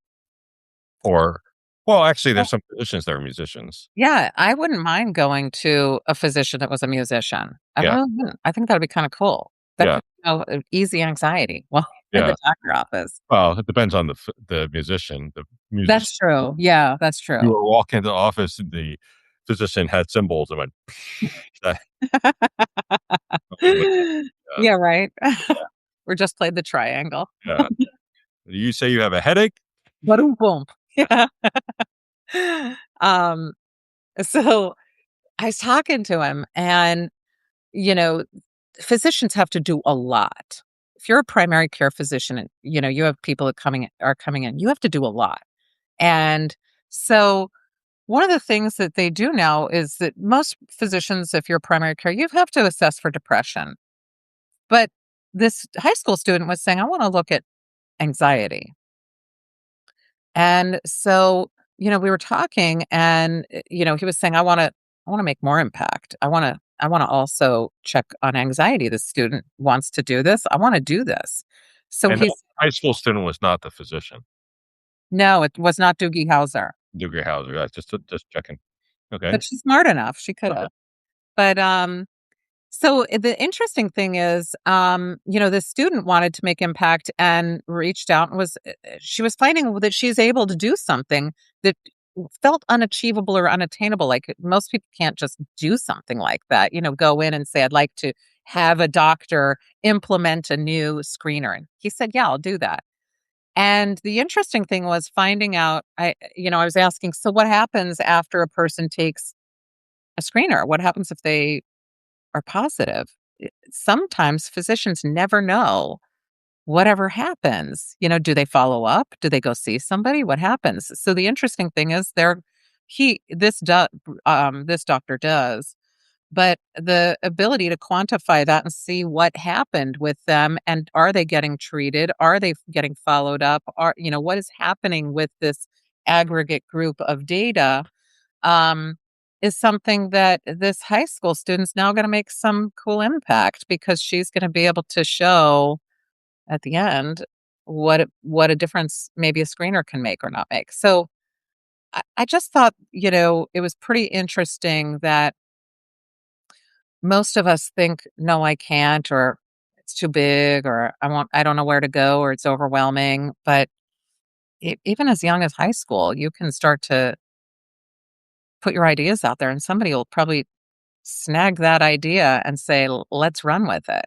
Speaker 2: or well, actually,
Speaker 1: Well,
Speaker 2: there's some physicians that are musicians.
Speaker 1: yeah, I wouldn't mind going to a physician that was a musician. I
Speaker 2: Yeah,
Speaker 1: really wouldn't. I think that'd be kinda cool. That
Speaker 2: yeah,
Speaker 1: could, easy anxiety while at
Speaker 2: yeah.
Speaker 1: the doctor office.
Speaker 2: Well, it depends on the musician. The music
Speaker 1: That's true. Yeah, that's
Speaker 2: you
Speaker 1: true.
Speaker 2: were walking into the office and the physician had cymbals and went, that something like that.
Speaker 1: Yeah, right. Or just played the triangle.
Speaker 2: Yeah. You say you have a headache?
Speaker 1: Ba-dum boom. Yeah. Um, so I was talking to him and, you know, physicians have to do a lot. If you're a primary care physician and, you have people that are coming in, you have to do a lot. And so one of the things that they do now is that most physicians, if you're primary care, you have to assess for depression. But this high school student was saying, I want to look at anxiety. And so, we were talking and he was saying, I want to make more impact. I want to also check on anxiety. The student wants to do this. I want to do this. So
Speaker 2: And that
Speaker 1: he's
Speaker 2: high school student was not the physician,
Speaker 1: no, it was not Doogie Howser,
Speaker 2: Doogie Howser. That's just checking. Okay.
Speaker 1: but she's smart enough. She could
Speaker 2: Uh-huh.
Speaker 1: have. But so the interesting thing is, this student wanted to make impact and reached out and she was finding that she's able to do something that felt unachievable or unattainable. Like most people can't just do something like that, go in and say, I'd like to have a doctor implement a new screener. And he said, yeah, I'll do that. And the interesting thing was finding out, I was asking, so what happens after a person takes a screener? What happens if they are positive? Sometimes physicians never know whatever happens. Do they follow up? Do they go see somebody? What happens? So the interesting thing is this doctor does, but the ability to quantify that and see what happened with them and are they getting treated? Are they getting followed up? What is happening with this aggregate group of data? um, is something that this high school student's now going to make some cool impact because she's going to be able to show at the end what a difference maybe a screener can make or not make. So I just thought, it was pretty interesting that most of us think, no, I can't, or it's too big, or I don't know where to go, or it's overwhelming. But even as young as high school, you can start to put your ideas out there, and somebody will probably snag that idea and say, Let's run with it,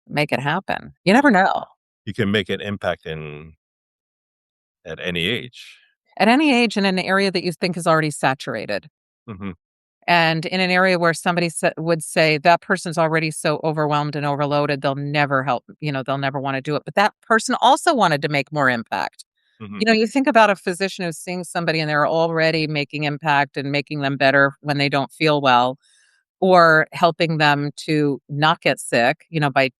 Speaker 1: make it happen." You never know.
Speaker 2: You can make an impact at any age.
Speaker 1: At any age in an area that you think is already saturated,
Speaker 2: Mhm.
Speaker 1: and in an area where somebody would say, "That person's already so overwhelmed and overloaded, they'll never help, they'll never wanna do it," but that person also wanted to make more impact.
Speaker 2: Mhm.
Speaker 1: You think about a physician who's seeing somebody and they're already making impact and making them better when they don't feel well, or helping them to not get sick, by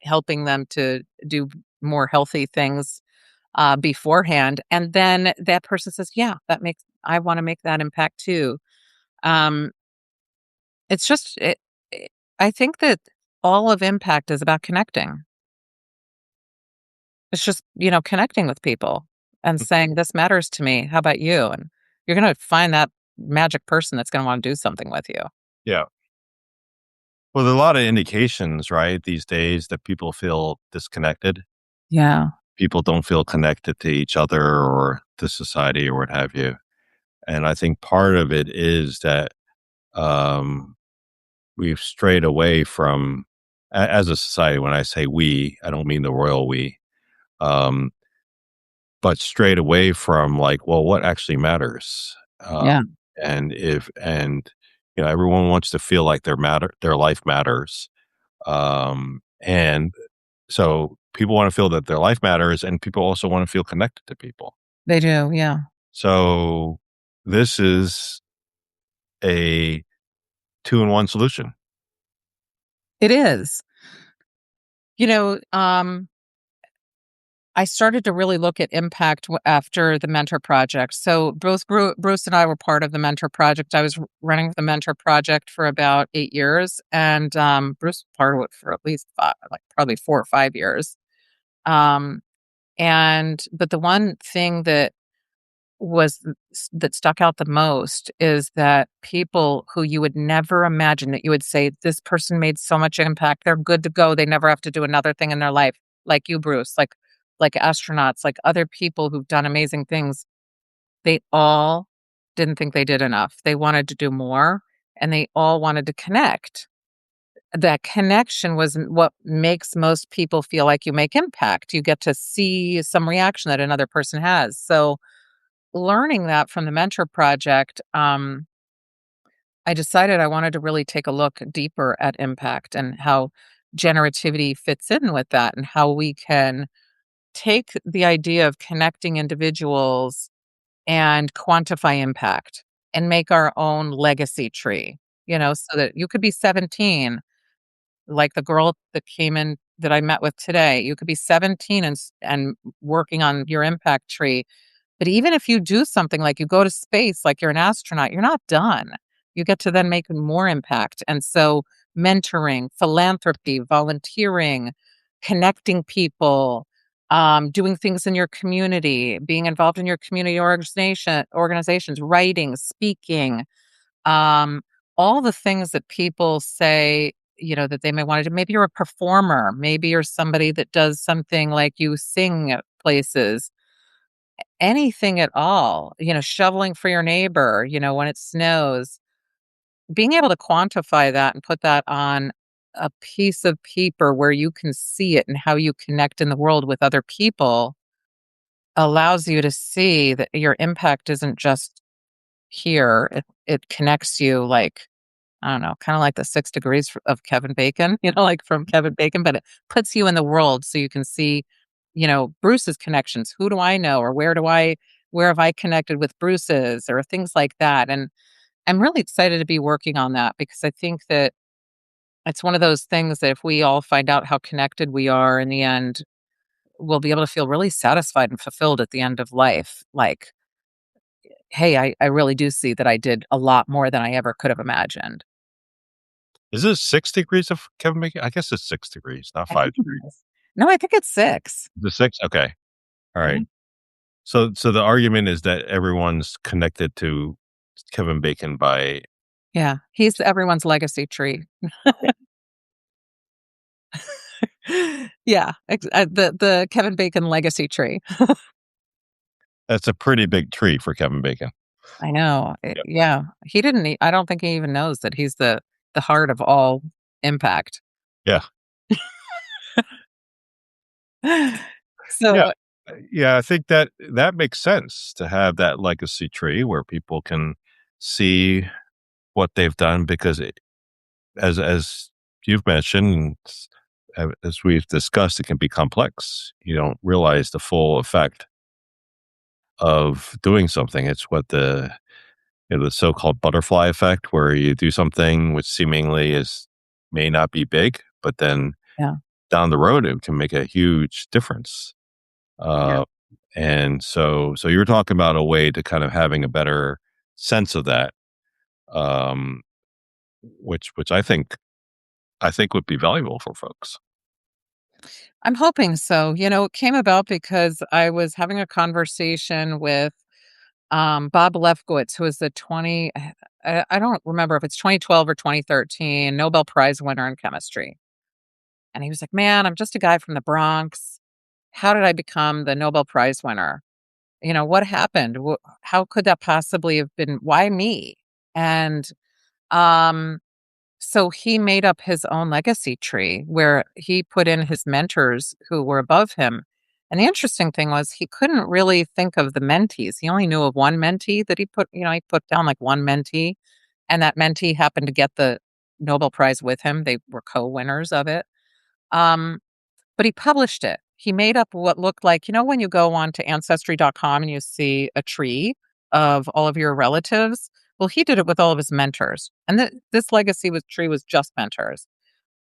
Speaker 1: helping them to do more healthy things beforehand. And then that person says, yeah, I want to make that impact too. Um, it's just, it, I think that all of impact is about connecting. It's just, connecting with people and saying, this matters to me. How about you? And you're going to find that magic person that's going to want to do something with you.
Speaker 2: Yeah. Well, there are a lot of indications, right, these days that people feel disconnected.
Speaker 1: Yeah.
Speaker 2: People don't feel connected to each other or to society or what have you. And I think part of it is that um, we've strayed away from, as a society, when I say we, I don't mean the royal we, um, but strayed away from like, well, what actually matters?
Speaker 1: Yeah.
Speaker 2: And everyone wants to feel like their life matters. And so people want to feel that their life matters, and people also want to feel connected to people.
Speaker 1: They do. Yeah.
Speaker 2: So this is a two-in-one solution.
Speaker 1: It is. You know, I started to really look at impact after the mentor project. So both Bruce and I were part of the mentor project. I was running the mentor project for about 8 years, and Bruce was part of it for at least five, like probably 4 or 5 years. Um, but the one thing that stuck out the most is that people who you would never imagine, that you would say, this person made so much impact, they're good to go, they never have to do another thing in their life, like you, Bruce, like astronauts, like other people who've done amazing things, they all didn't think they did enough. They wanted to do more, and they all wanted to connect. That connection was what makes most people feel like you make impact. You get to see some reaction that another person has. So learning that from the mentor project, I decided I wanted to really take a look deeper at impact and how generativity fits in with that, and how we can take the idea of connecting individuals and quantify impact and make our own legacy tree, so that you could be 17, like the girl that came in that I met with today. You could be 17 and working on your impact tree. But even if you do something like you go to space, like you're an astronaut, you're not done. You get to then make more impact. And so mentoring, philanthropy, volunteering, connecting people, doing things in your community, being involved in your community organizations, writing, speaking, um, all the things that people say, that they may want to do. Maybe you're a performer. Maybe you're somebody that does something like you sing at places, anything at all, shoveling for your neighbor, when it snows, being able to quantify that and put that on a piece of paper where you can see it and how you connect in the world with other people allows you to see that your impact isn't just here. It connects you, like, I don't know, kind of like the 6 degrees of Kevin Bacon, like from Kevin Bacon, but it puts you in the world so you can see, Bruce's connections. Who do I know? Or where have I connected with Bruce's, or things like that. And I'm really excited to be working on that, because I think that it's one of those things that if we all find out how connected we are in the end, we'll be able to feel really satisfied and fulfilled at the end of life. Like, hey, I really do see that I did a lot more than I ever could have imagined.
Speaker 2: Is it 6 degrees of Kevin Bacon? I guess it's 6 degrees, not
Speaker 1: I
Speaker 2: five
Speaker 1: think it
Speaker 2: degrees.
Speaker 1: is. No, I think it's 6.
Speaker 2: The six? Okay. All
Speaker 1: Yeah.
Speaker 2: right. So the argument is that everyone's connected to Kevin Bacon by
Speaker 1: Yeah, he's everyone's legacy tree. Yeah, the Kevin Bacon legacy tree.
Speaker 2: that's a pretty big tree for Kevin Bacon.
Speaker 1: I know,
Speaker 2: Yeah.
Speaker 1: yeah, he didn't e I don't think he even knows that he's the heart of all impact.
Speaker 2: Yeah. Yeah.
Speaker 1: So
Speaker 2: Yeah, I think that that makes sense to have that legacy tree where people can see what they've done because as you've mentioned, as we've discussed, it can be complex. You don't realize the full effect of doing something. It's what the so-called butterfly effect, where you do something which seemingly is may not be big, but then
Speaker 1: yeah,
Speaker 2: down the road, it can make a huge difference.
Speaker 1: Yeah.
Speaker 2: Uh, and so you're talking about a way to kind of having a better sense of that, um, which I think would be valuable for folks.
Speaker 1: I'm hoping so. It came about because I was having a conversation with Bob Lefkowitz, who is the 20, I don't remember if it's 2012 or 2013 Nobel Prize winner in chemistry. And he was like, "Man, I'm just a guy from the Bronx. How did I become the Nobel Prize winner? What happened? How could that possibly have been? Why me?" And um, so he made up his own legacy tree where he put in his mentors who were above him. And the interesting thing was he couldn't really think of the mentees. He only knew of one mentee that he put down like one mentee, and that mentee happened to get the Nobel Prize with him. They were co-winners of it. Um, but he published it. He made up what looked like, when you go on to ancestry.com and you see a tree of all of your relatives. Well, he did it with all of his mentors. And this legacy tree was just mentors.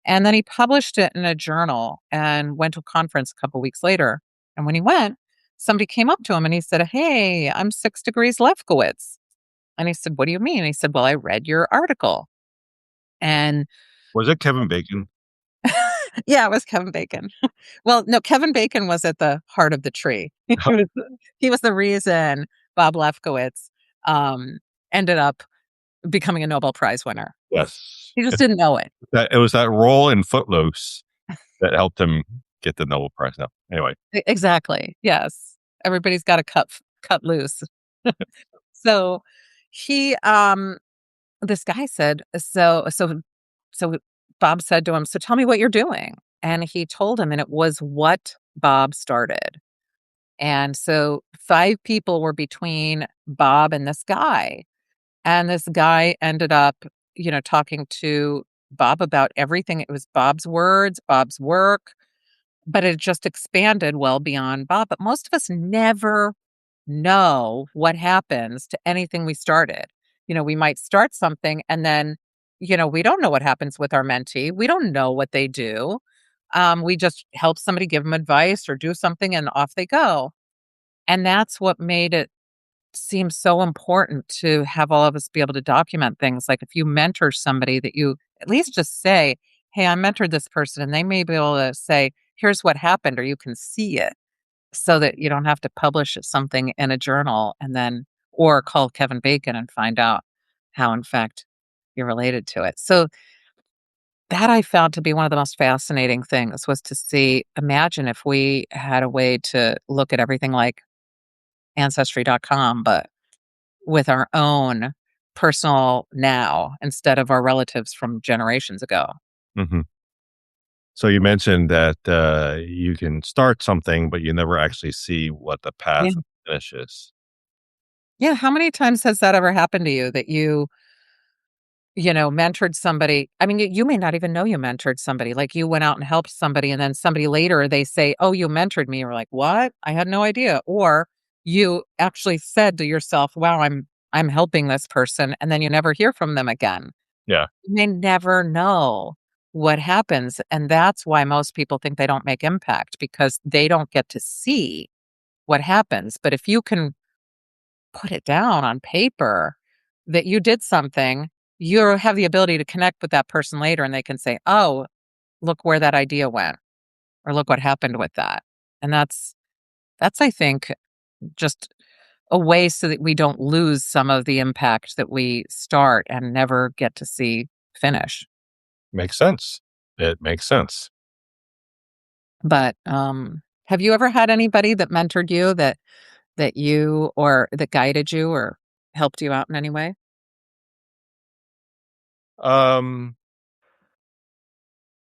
Speaker 1: And then he published it in a journal and went to a conference a couple weeks later. And when he went, somebody came up to him and he said, "Hey, I'm 6 degrees Lefkowitz." And he said, "What do you mean?" And he said, "Well, I read your article." And
Speaker 2: Was it Kevin Bacon?
Speaker 1: yeah, it was Kevin Bacon. Well, no, Kevin Bacon was at the heart of the tree. He was the reason Bob Lefkowitz, um, ended up becoming a Nobel Prize winner.
Speaker 2: Yes.
Speaker 1: He just didn't know it.
Speaker 2: That it was that role in Footloose that helped him get the Nobel Prize. No, anyway.
Speaker 1: Exactly, yes. Everybody's gotta cut loose. So, he, this guy said, so Bob said to him, "So tell me what you're doing." And he told him, and it was what Bob started. And so 5 people were between Bob and this guy. And this guy ended up, talking to Bob about everything. It was Bob's words, Bob's work, but it just expanded well beyond Bob. But most of us never know what happens to anything we started. We might start something and then, we don't know what happens with our mentee. We don't know what they do. We just help somebody give them advice or do something and off they go. And that's what made it seem so important to have all of us be able to document things. Like if you mentor somebody that you at least just say, "Hey, I mentored this person," and they may be able to say, "Here's what happened," or you can see it so that you don't have to publish something in a journal and then, or call Kevin Bacon and find out how, in fact, you're related to it. So that I found to be one of the most fascinating things was to see, imagine if we had a way to look at everything like ancestry.com, but with our own personal now instead of our relatives from generations ago.
Speaker 2: Mhm. So you mentioned that, you can start something, but you never actually see what the
Speaker 1: Yeah.
Speaker 2: path of finish is.
Speaker 1: Yeah, how many times has that ever happened to you that mentored somebody? I mean, you may not even know you mentored somebody. Like you went out and helped somebody and then somebody later they say, "Oh, you mentored me." You're like, "What? I had no idea." Or you actually said to yourself, "Wow, I'm helping this person," and then you never hear from them again.
Speaker 2: Yeah,
Speaker 1: You may never know what happens, and that's why most people think they don't make impact because they don't get to see what happens. But if you can put it down on paper that you did something, you have the ability to connect with that person later and they can say, "Oh, look where that idea went," or "Look what happened with that." And that's I think just a way so that we don't lose some of the impact that we start and never get to see finish.
Speaker 2: makes sense. It makes sense.
Speaker 1: But, have you ever had anybody that mentored you that you or that guided you or helped you out in any way?
Speaker 2: Um,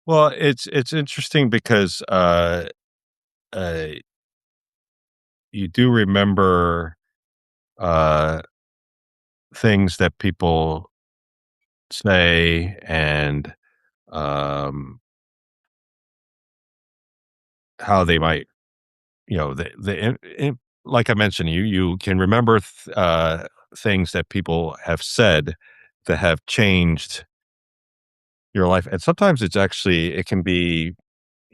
Speaker 2: well, it's interesting because, uh, you do remember, uh, things that people say and, um, how they might, like I mentioned, you can remember things that people have said that have changed your life, and sometimes it can be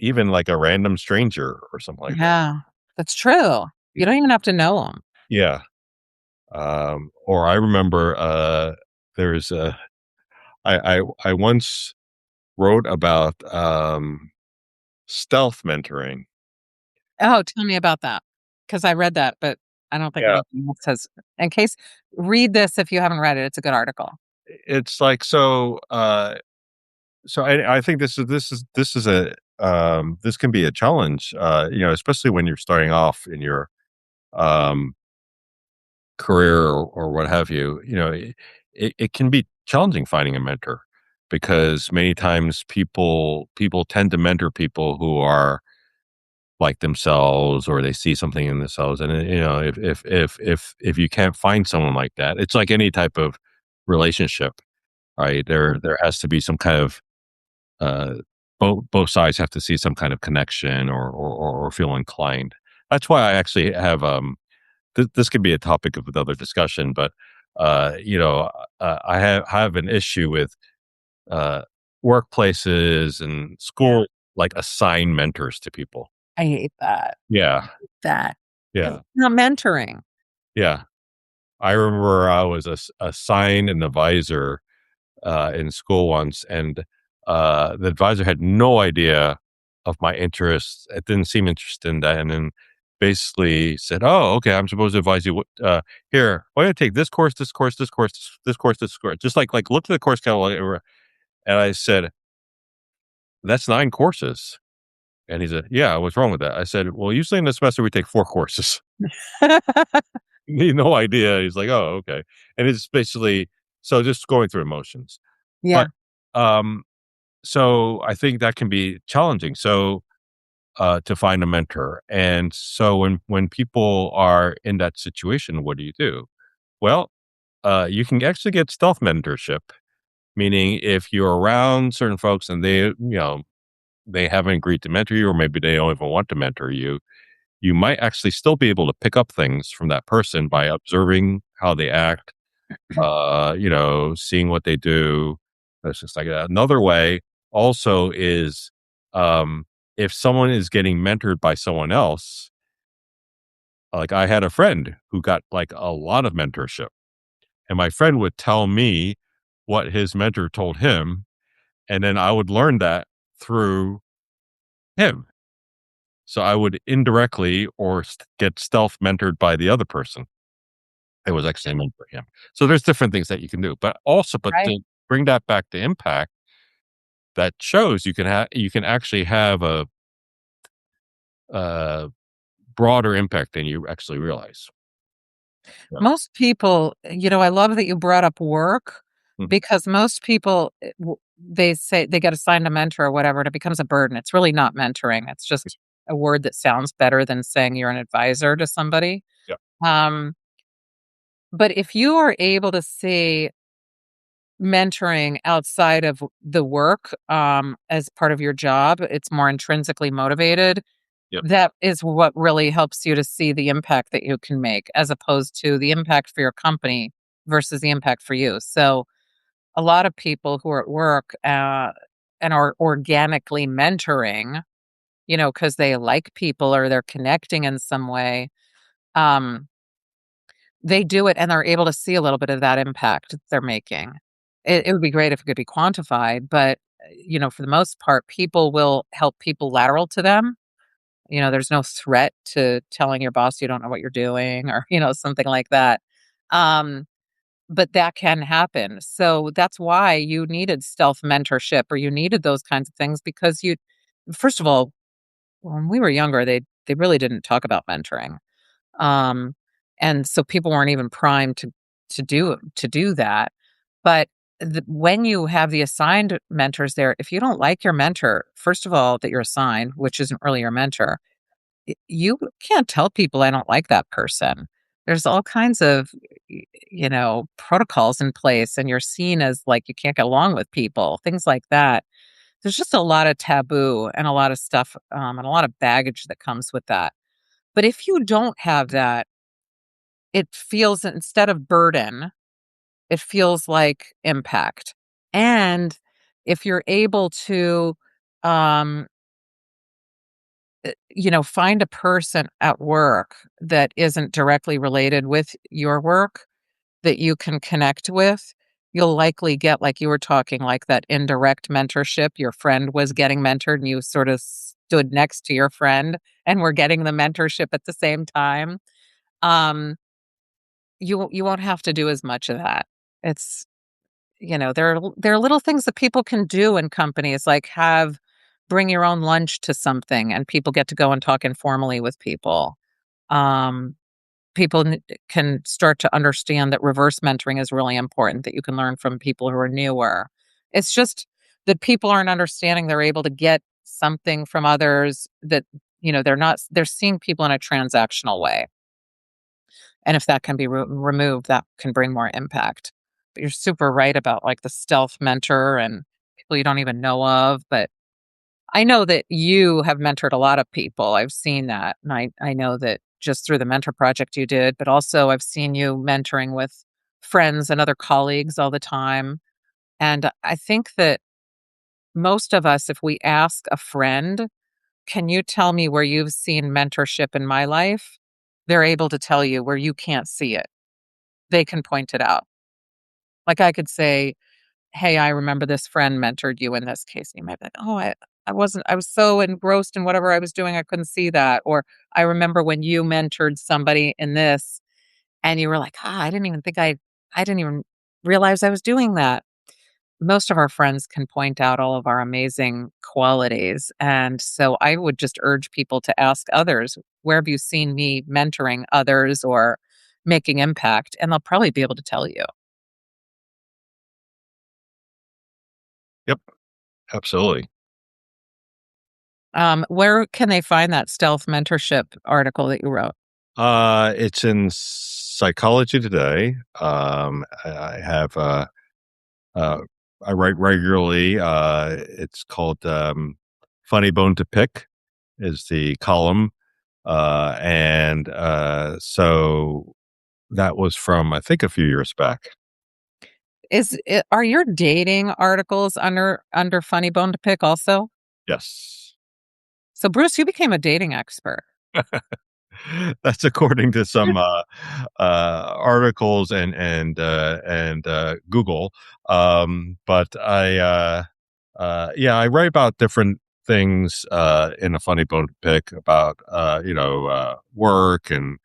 Speaker 2: even like a random stranger or something like that.
Speaker 1: Yeah, that's true. You don't even have to know them.
Speaker 2: Yeah. Or I remember, there's a I once wrote about, stealth mentoring.
Speaker 1: Oh, tell me about that, because I read that, but I don't think
Speaker 2: Yeah.
Speaker 1: anything else has in case read this if you haven't read it, it's a good article.
Speaker 2: It's like, so I think this is a, this can be a challenge, especially when you're starting off in your, um, career or what have you. It can be challenging finding a mentor because many times people tend to mentor people who are like themselves, or they see something in themselves. And if you can't find someone like that, it's like any type of relationship, right? There has to be some kind of, uh both sides have to see some kind of connection, or feel inclined. That's why I actually have, this could be a topic of another discussion, but I have an issue with, uh workplaces and
Speaker 1: Yeah.
Speaker 2: school, like, assign mentors to people.
Speaker 1: I hate that.
Speaker 2: Yeah.
Speaker 1: That. It's
Speaker 2: Yeah.
Speaker 1: not mentoring.
Speaker 2: Yeah. I remember I was assigned an advisor, in school once, and, the advisor had no idea of my interests. It didn't seem interested in that, and then basically said, "Oh, okay, I'm supposed to advise you. Here, why don't you take this course, this course, this course, this course, this course?" Just like look at the course catalog, and I said, "That's 9 courses." And he said, "Yeah, what's wrong with that?" I said, "Well, usually in the semester we take 4 courses." He had no idea. He's like, "Oh, okay." And it's basically, so just going through emotions.
Speaker 1: Yeah.
Speaker 2: But, um, so I think that can be challenging. So, to find a mentor. And so when people are in that situation, what do you do? Well, you can actually get stealth mentorship, meaning if you're around certain folks and they haven't agreed to mentor you, or maybe they don't even want to mentor you, you might actually still be able to pick up things from that person by observing how they act, seeing what they do. It's just like that. Another way also is, if someone is getting mentored by someone else, like I had a friend who got like a lot of mentorship, and my friend would tell me what his mentor told him, and then I would learn that through him. So I would indirectly or get stealth mentored by the other person. It was actually meant for him. So there's different things that you can do, but
Speaker 1: Right.
Speaker 2: to bring that back to impact, that shows you can actually have a broader impact than you actually realize. Yeah.
Speaker 1: Most people, I love that you brought up work
Speaker 2: Mhm.
Speaker 1: because most people, they say they get assigned a mentor or whatever, and it becomes a burden. It's really not mentoring. It's just a word that sounds better than saying you're an advisor to somebody.
Speaker 2: Yeah.
Speaker 1: Um, but if you are able to see mentoring outside of the work, as part of your job, it's more intrinsically motivated.
Speaker 2: Yep.
Speaker 1: That is what really helps you to see the impact that you can make as opposed to the impact for your company versus the impact for you. So, a lot of people who are at work, and are organically mentoring, because they like people or they're connecting in some way, um, they do it and they're able to see a little bit of that impact they're making. It would be great if it could be quantified, but, for the most part, people will help people lateral to them. There's no threat to telling your boss you don't know what you're doing or, something like that. Um, but that can happen. So that's why you needed stealth mentorship or you needed those kinds of things because first of all, when we were younger, they really didn't talk about mentoring. Um, and so people weren't even primed to do that. But when you have the assigned mentors there, if you don't like your mentor, first of all, that you're assigned, which isn't really your mentor, you can't tell people I don't like that person. There's all kinds of, protocols in place, and you're seen as like you can't get along with people, things like that. There's just a lot of taboo and a lot of stuff, and a lot of baggage that comes with that. But if you don't have that, it feels instead of burden, it feels like impact. And if you're able to, um, find a person at work that isn't directly related with your work that you can connect with. You'll likely get, like you were talking, like that indirect mentorship. Your friend was getting mentored and you sort of stood next to your friend and were getting the mentorship at the same time. Um, you won't have to do as much of that. It's there are little things that people can do in companies, like have bring your own lunch to something, and people get to go and talk informally with people. Um, people can start to understand that reverse mentoring is really important, that you can learn from people who are newer. It's just that people aren't understanding they're able to get something from others that, they're seeing people in a transactional way. And if that can be removed, that can bring more impact. But you're super right about like the stealth mentor and people you don't even know of. But I know that you have mentored a lot of people. I've seen that. And I know that just through the mentor project you did, but also I've seen you mentoring with friends and other colleagues all the time. And I think that most of us, if we ask a friend, can you tell me where you've seen mentorship in my life? They're able to tell you where you can't see it. They can point it out. Like I could say, "Hey, I remember this friend mentored you in this case." And you might be like, "Oh, I was so engrossed in whatever I was doing, I couldn't see that." Or, "I remember when you mentored somebody in this and you were like, I didn't even I didn't even realize I was doing that." Most of our friends can point out all of our amazing qualities. And so I would just urge people to ask others, "Where have you seen me mentoring others or making impact?" And they'll probably be able to tell you.
Speaker 2: Yep, absolutely.
Speaker 1: Where can they find that stealth mentorship article that you wrote?
Speaker 2: It's in Psychology Today. I have uh, I write regularly. It's called "Funny Bone to Pick" is the column, and so that was from I think a few years back.
Speaker 1: Are your dating articles under Funny Bone to Pick also?
Speaker 2: Yes.
Speaker 1: So Bruce, you became a dating expert.
Speaker 2: That's according to some articles and Google. But yeah, I write about different things in a funny bone to pick about work and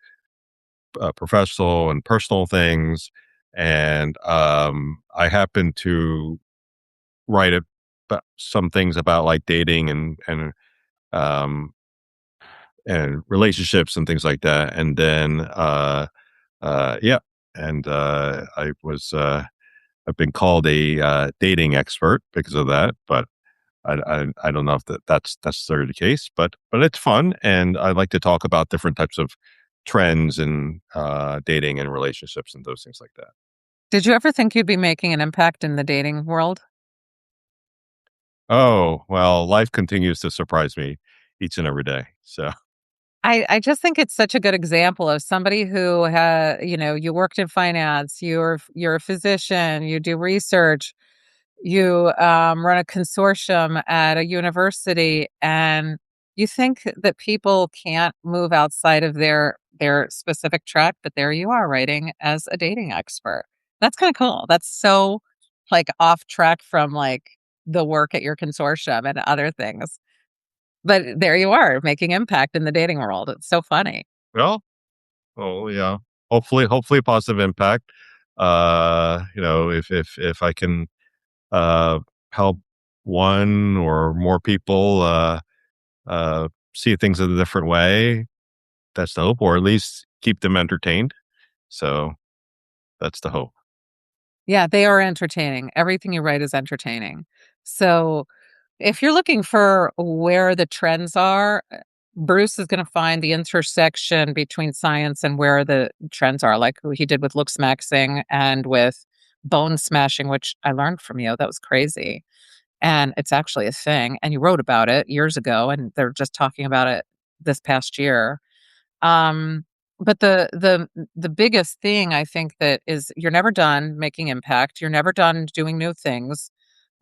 Speaker 2: professional and personal things, and I happen to write some things about like dating um, and relationships and things like that. And then, yeah, and I've been called a dating expert because of that, but I don't know if that's necessarily the case, but it's fun, and I like to talk about different types of trends in dating and relationships and those things like that.
Speaker 1: Did you ever think you'd be making an impact in the dating world?
Speaker 2: Oh well, life continues to surprise me each and every day. So
Speaker 1: I just think it's such a good example of somebody who you worked in finance, you're a physician, you do research, you run a consortium at a university, and you think that people can't move outside of their specific track, but there you are writing as a dating expert. That's kind of cool. That's so like off track from like the work at your consortium and other things. But there you are making impact in the dating world. It's so funny.
Speaker 2: well, oh yeah, hopefully positive impact. If I can uh, help one or more people see things in a different way. That's the hope, or at least keep them entertained. So that's the hope.
Speaker 1: Yeah, they are entertaining. Everything you write is entertaining. So if you're looking for where the trends are, Bruce is going to find the intersection between science and where the trends are, like he did with looks maxing and with bone smashing, which I learned from you. That was crazy. And it's actually a thing. And you wrote about it years ago, and they're just talking about it this past year. Um, but the biggest thing I think that is you're never done making impact. You're never done doing new things.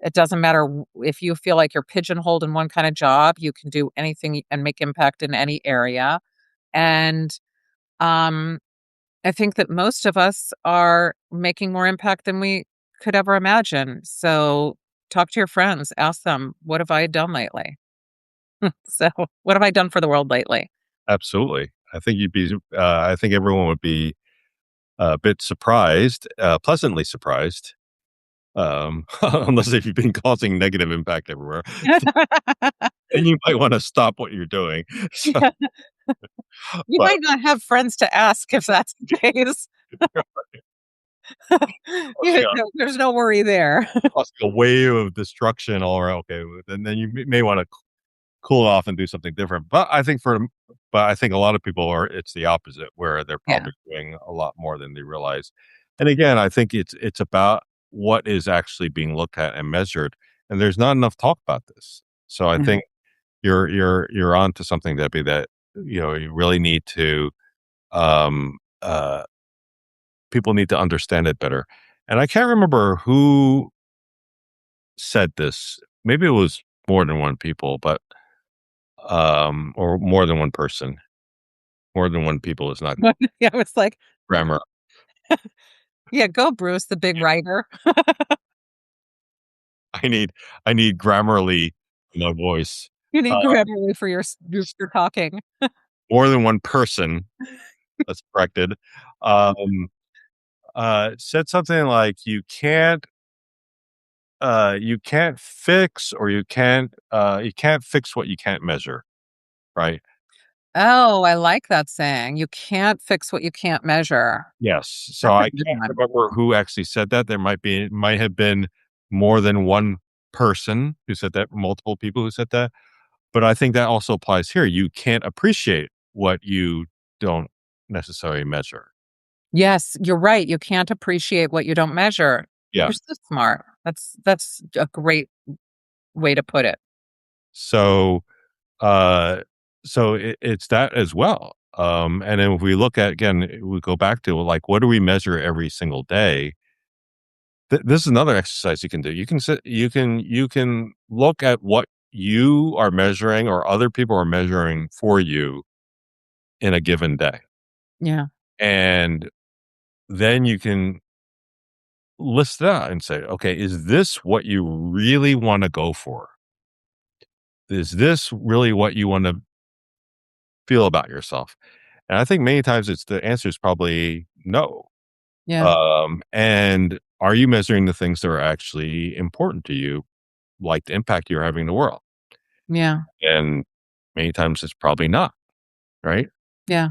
Speaker 1: It doesn't matter if you feel like you're pigeonholed in one kind of job, you can do anything and make impact in any area. And um, I think that most of us are making more impact than we could ever imagine. So talk to your friends, ask them, what have I done lately? So, what have I done for the world lately?
Speaker 2: Absolutely. I think everyone would be a bit surprised, pleasantly surprised, unless if you've been causing negative impact everywhere, then you might want to stop what you're doing. So,
Speaker 1: Yeah, you
Speaker 2: but
Speaker 1: might not have friends to ask if that's the case.
Speaker 2: causing a,
Speaker 1: There's no worry there.
Speaker 2: causing a wave of destruction all around, okay, then you may want to cool off and do something different. But I think a lot of people are. It's the opposite, where they're
Speaker 1: Yeah.
Speaker 2: probably doing a lot more than they realize. And again, I think it's about what is actually being looked at and measured, and there's not enough talk about this. So I
Speaker 1: Mhm.
Speaker 2: think you're on to something, Debbie, that you really need to um people need to understand it better. And I can't remember who said this. Maybe it was more than one people, but or more than one person. More than one people is not
Speaker 1: Yeah, I was like,
Speaker 2: grammar.
Speaker 1: "Yeah, go Bruce, the big writer."
Speaker 2: I need I need Grammarly in my voice.
Speaker 1: You need
Speaker 2: Uh,
Speaker 1: Grammarly for your talking.
Speaker 2: More than one person, that's corrected, um, said something like, you can't fix or you can't fix what you can't measure," right?
Speaker 1: Oh, I like that saying. You can't fix what you can't measure.
Speaker 2: Yes. So
Speaker 1: That's a
Speaker 2: I
Speaker 1: good
Speaker 2: can't
Speaker 1: one.
Speaker 2: remember who actually said that. Might have been more than one person who said that, multiple people who said that. But I think that also applies here. You can't appreciate what you don't necessarily measure.
Speaker 1: Yes, you're right. You can't appreciate what you don't measure.
Speaker 2: Yeah.
Speaker 1: You're so smart. That's a great way to put it.
Speaker 2: So, uh, it's that as well. And then if we look at again, we go back to like, what do we measure every single day? This is another exercise you can do. You can look at what you are measuring or other people are measuring for you in a given day,
Speaker 1: Yeah.
Speaker 2: and then you can list it out and say, okay, is this what you really want to go for? Is this really what you want to feel about yourself? And I think many times it's the answer is probably no.
Speaker 1: Yeah.
Speaker 2: And are you measuring the things that are actually important to you, like the impact you're having in the world?
Speaker 1: Yeah.
Speaker 2: And many times it's probably not, right?
Speaker 1: Yeah.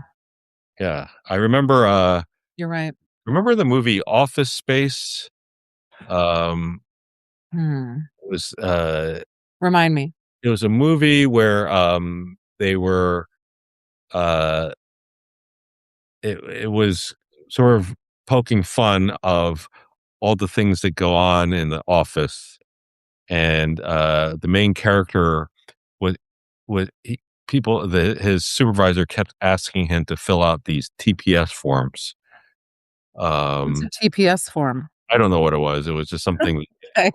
Speaker 2: Yeah.
Speaker 1: You're right.
Speaker 2: Remember the movie Office Space? Um,
Speaker 1: Hmm.
Speaker 2: it was
Speaker 1: Remind me.
Speaker 2: it was a movie where they were uh it was sort of poking fun of all the things that go on in the office, and the main character was his supervisor kept asking him to fill out these TPS forms.
Speaker 1: What's a
Speaker 2: um
Speaker 1: TPS form?
Speaker 2: I don't know what it was. It was just something,
Speaker 1: Okay.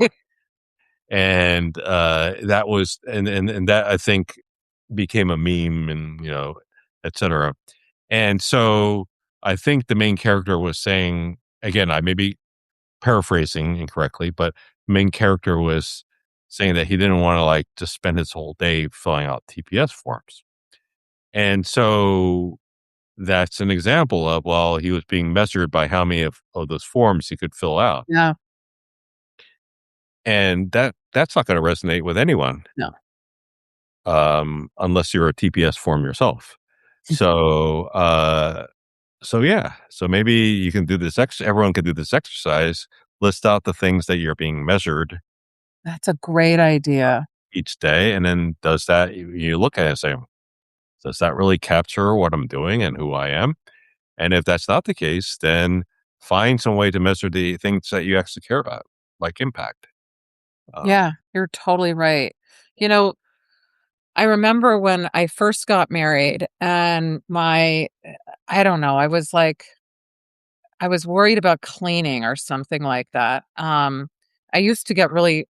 Speaker 2: and that was and that I think became a meme, and etc. And so I think the main character was saying, again, I may be paraphrasing incorrectly, but the main character was saying that he didn't want to like just spend his whole day filling out TPS forms. And so that's an example of, well, he was being measured by how many of those forms he could fill out.
Speaker 1: Yeah.
Speaker 2: And that's not going to resonate with anyone,
Speaker 1: No.
Speaker 2: unless you're a TPS form yourself. So, yeah. So maybe you can do everyone can do this exercise, list out the things that you're being measured
Speaker 1: That's a great idea.
Speaker 2: each day. And then you look at it and say, does that really capture what I'm doing and who I am? And if that's not the case, then find some way to measure the things that you actually care about, like impact. Uh,
Speaker 1: Yeah, you're totally right. You know, I remember when I first got married and I don't know, I was worried about cleaning or something like that. I used to get really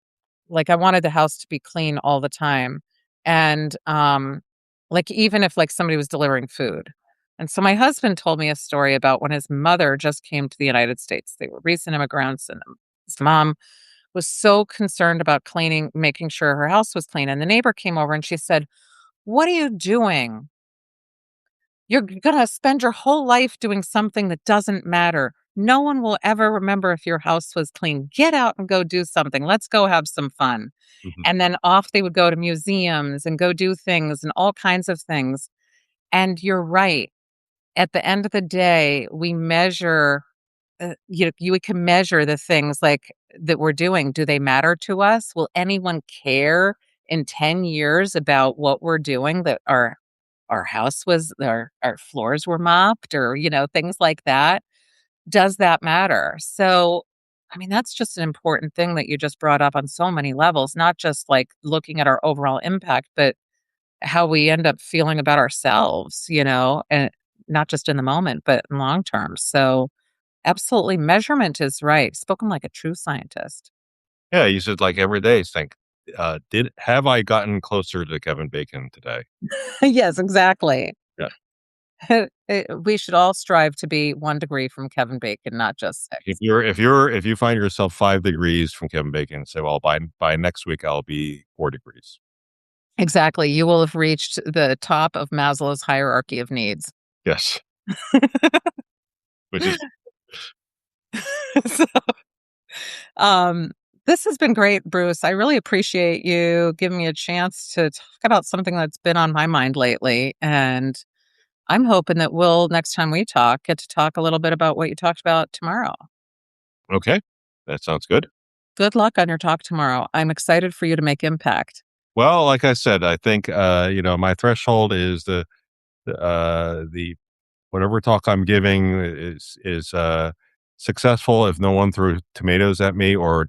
Speaker 1: like, I wanted the house to be clean all the time, and, like, even if, like, somebody was delivering food. And so my husband told me a story about when his mother just came to the United States. They were recent immigrants, and his mom was so concerned about cleaning, making sure her house was clean, and the neighbor came over and she said, "What are you doing? You're gonna spend your whole life doing something that doesn't matter. No one will ever remember if your house was clean. Get out and go do something. Let's go have some fun."
Speaker 2: Mhm.
Speaker 1: And then off they would go to museums and go do things and all kinds of things. And you're right. At the end of the day, we measure, we can measure the things like that we're doing. Do they matter to us? Will anyone care in 10 years about what we're doing, that our house was, our floors were mopped, or, things like that? Does that matter? So, I mean, that's just an important thing that you just brought up on so many levels, not just like looking at our overall impact, but how we end up feeling about ourselves, and not just in the moment, but in long term. So, absolutely, measurement is right. Spoken like a true scientist.
Speaker 2: Yeah, you should, like, every day think, "Did have I gotten closer to Kevin Bacon today?"
Speaker 1: Yes, exactly.
Speaker 2: Yeah.
Speaker 1: We should all strive to be 1 degree from Kevin Bacon, not just
Speaker 2: If
Speaker 1: 6.
Speaker 2: if you find yourself 5 degrees from Kevin Bacon, say, "Well, by next week, I'll be 4 degrees."
Speaker 1: Exactly, you will have reached the top of Maslow's hierarchy of needs.
Speaker 2: Yes, which is
Speaker 1: So, um, this has been great, Bruce. I really appreciate you giving me a chance to talk about something that's been on my mind lately, and I'm hoping that we'll, next time we talk, get to talk a little bit about what you talked about tomorrow.
Speaker 2: okay. That sounds good.
Speaker 1: Good luck on your talk tomorrow. I'm excited for you to make impact.
Speaker 2: Well, like I said, I think, my threshold is the whatever talk I'm giving is successful if no one threw tomatoes at me or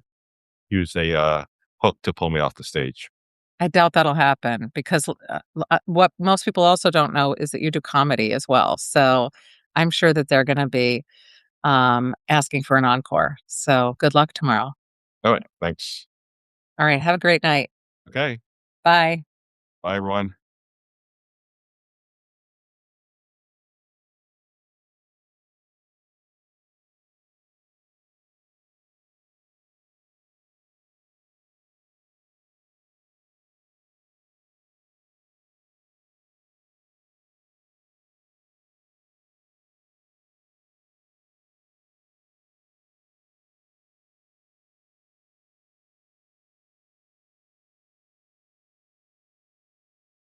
Speaker 2: use a, hook to pull me off the stage.
Speaker 1: I doubt that'll happen because, what most people also don't know is that you do comedy as well. So I'm sure that they're going to be asking for an encore. So good luck tomorrow.
Speaker 2: Alright, thanks.
Speaker 1: All right. Have a great night.
Speaker 2: Okay.
Speaker 1: Bye.
Speaker 2: Bye, everyone.